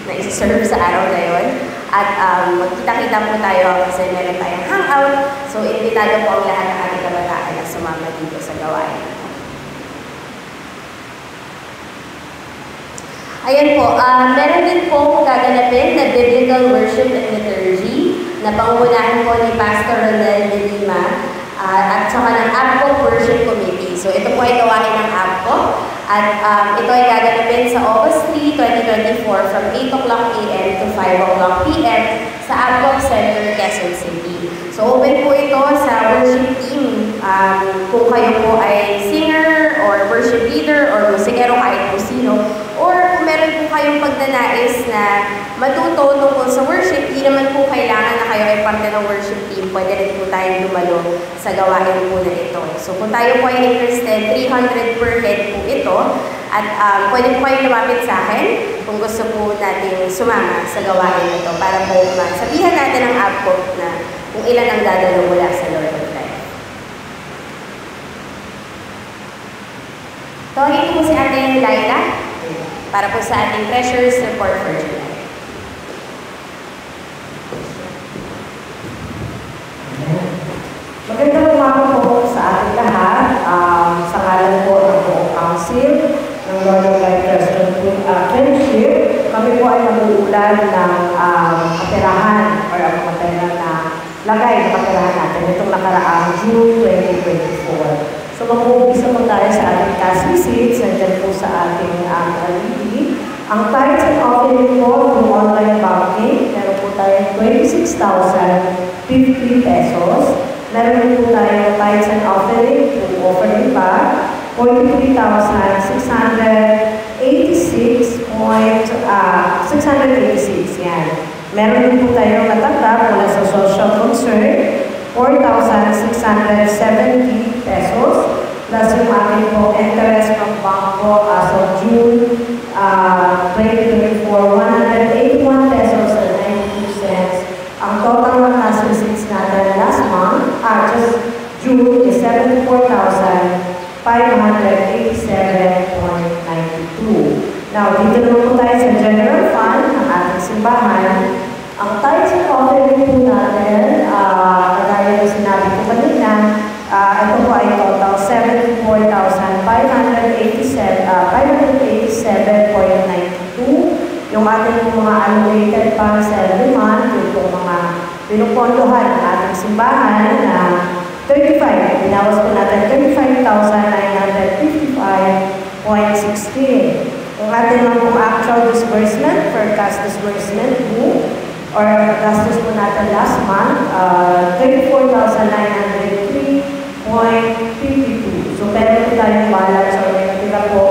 na isi-serve sa araw na yun. At magkita-kita po tayo kasi meron tayong hangout. So, invitado po ang lahat ng ating kabataan na sumama dito sa gawain. Ayan po, meron din po gaganapin na Biblical Worship and Liturgy na pangunahan po ni Pastor Ronel de Lima at saka ng APCO Worship Committee. So ito po ay gawain ng APCO at ito ay gaganapin sa August 3, 2024 from 8 o'clock a.m. to 5 o'clock p.m. sa APCO Center, Quezon City. So open po ito sa worship team. Kung kayo po ay singer or worship leader or musikero kahit po sino, or kung meron po kayong pagdanais na matuto tungkol sa worship, di naman po kailangan na kayo ay parte ng worship team. Pwede rin po tayong dumalo sa gawain po na ito. So kung tayo po ay interested, 300 per head po ito. At pwede po kayong lumapit sa akin kung gusto po natin sumama sa gawain na ito para po sabihan natin ang APCO na kung ilan ang dadalo mula sa Lord of Life. Tawagin ko po si Ate Laila para po sa ating Treasurer's Report for July. Magandang umaga po sa ating lahat. Sa ngalan po ng buong council ng Lord of Life Restaurant Friendship, kami po ay mag-uulan ng kaperahan or ang material na lagay ng kaperahan natin itong nakaraang June 2024. So mag-uumpisa po tayo sa ating cash receipts, nandiyan po sa ating LED. Ang tithes and offering po through online banking, meron po tayo 26,050 pesos. Meron po tayo tithes and offering through offering bag, 43,686 yan. Meron din po tayo natatap mula sa social concern, 4,670 pesos. Plus yung ating po interest ng bangko as of June 2024, 181 pesos and 92 cents. Ang total ng cash receipts natin last month, just June, is 74,587.92. Now, dito naman po tayo sa general fund ng ating simbahan. Ang tithes and offering po natin, kagaya ng sinabi ko kanina, ito po ay total 587.92. Yung ating mga allocated funds every month, yung po mga pinupondohan ng ating simbahan na 35. Binawas po natin 35,955.16. Yung ating mga pong actual disbursement for cash disbursement po, or gastos po natin last month, 34,903.52. So, meron po tayong balance or may natira po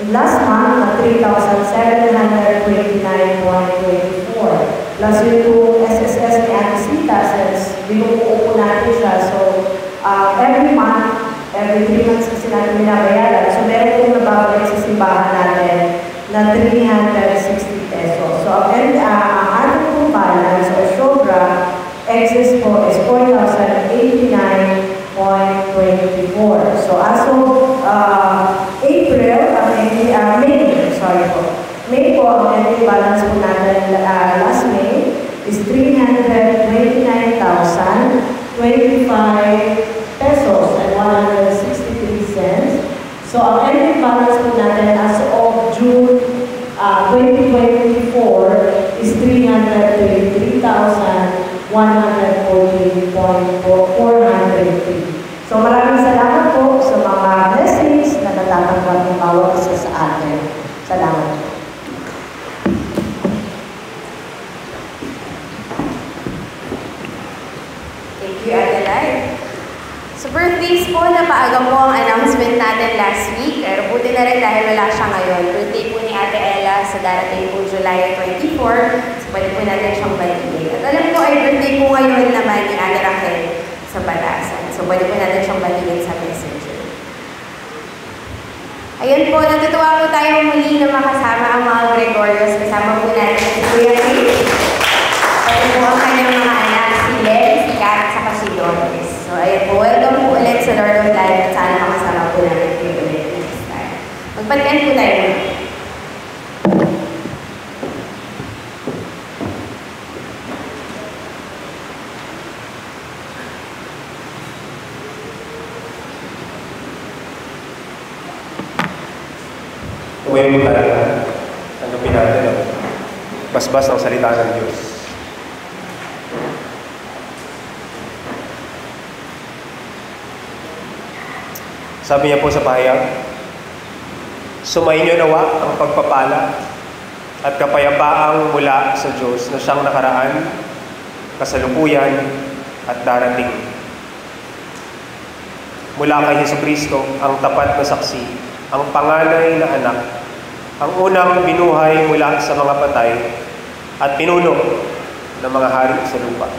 last month na 3,729.24. Plus yung po SSS ni Ate Sita, since binubuo po natin siya. So, every month, every 3 months kasi natin binabayaran. So, meron po nababalik sa simbahan natin na 360 pesos. So, ang ating pong balance or sobra, excess po is 4,089.24. So, as of May po, ang ending balance po natin last May is 329,025 pesos and 163 cents. So, ang ending balance po natin as of June 2024 is 333,114.403. So, maraming salamat po sa mga blessings na natatanggap ng bawat isa sa atin. Salamat. Thank you, Adelaide. Sa birthdays po, napaaga po ang announcement natin last week. Pero buti na rin dahil wala siya ngayon. Birthday po ni Ate Ella sa darating po July 24. So pwede po natin siyang batiin. At alam ko ay birthday po ngayon naman ni Ate Raquel sa Balasan. So pwede po natin siyang batiin sa Messenger. Ayun po, natutuwa po tayo muli na makasama ang mga Gregorios. Kasama po natin si Kuya Chris. Pwede po ang kanyang mga anak, si Len, si Kat, at si Doris. So, ayun po, welcome po ulit sa Lord of Life at sana makasama po natin kayo ulit next time. Magpatian po tayo. Tumayo mo talaga. Tanggapin natin ang basbas ng salita ng Diyos. Sabi niya po sa pahayag, sumainyo nawa ang pagpapala at kapayapaang mula sa Diyos na siyang nakaraan, kasalukuyan at darating. Mula kay Jesucristo, ang tapat na saksi, ang panganay na anak, ang unang binuhay mula sa mga patay at pinuno ng mga hari sa lupa.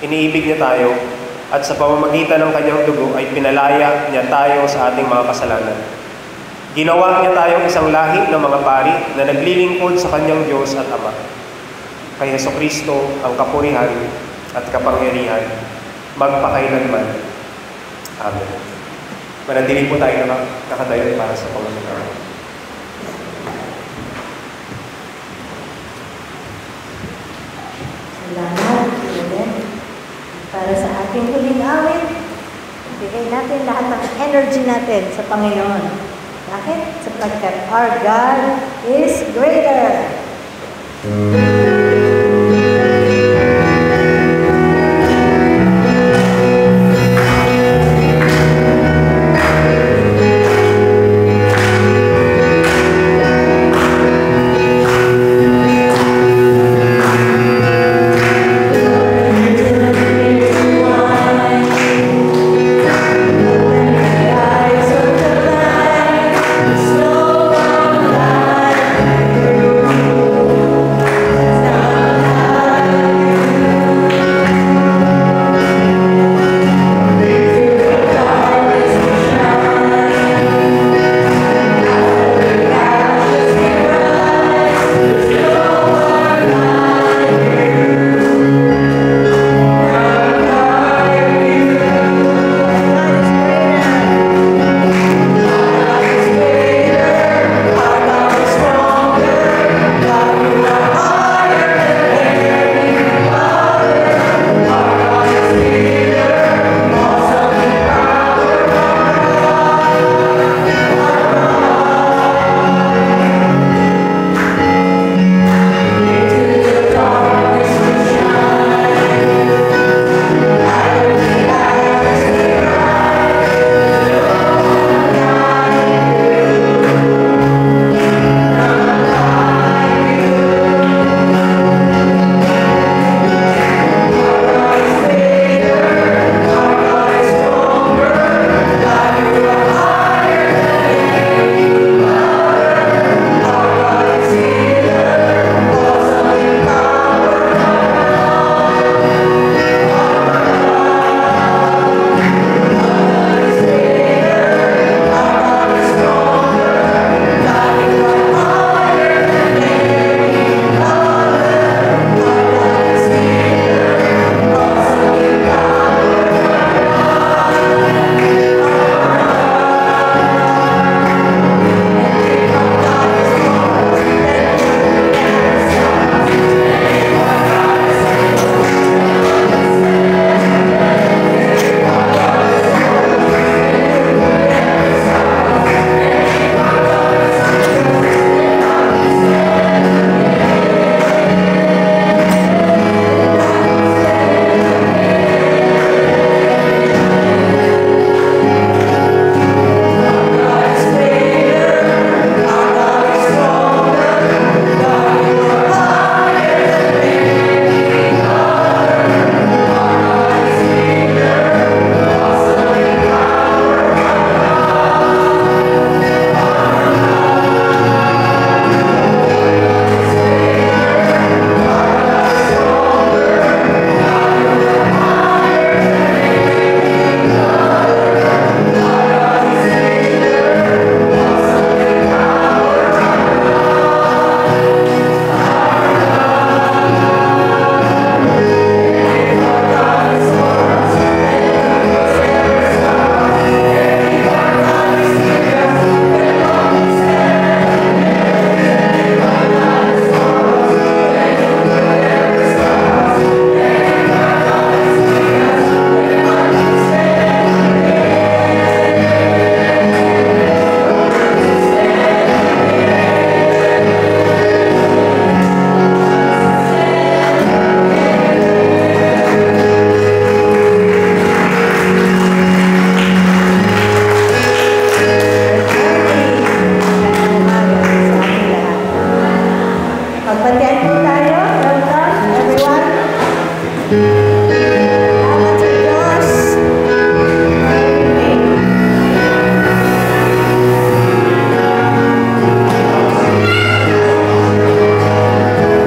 Iniibig niya tayo at sa pamamagitan ng kanyang dugo ay pinalaya niya tayo sa ating mga kasalanan. Ginawa niya tayong isang lahi ng mga pari na naglilingkod sa kanyang Diyos at Ama. Kay Jesucristo ang kapurihan at kapangyarihan magpakailanman. Amen. Manatili po tayo na nakatayo para sa Panginoon. Salamat, Amen. Para sa ating huling awit, bigay natin lahat ng energy natin sa Panginoon. Bakit? Sapagkat our God is greater.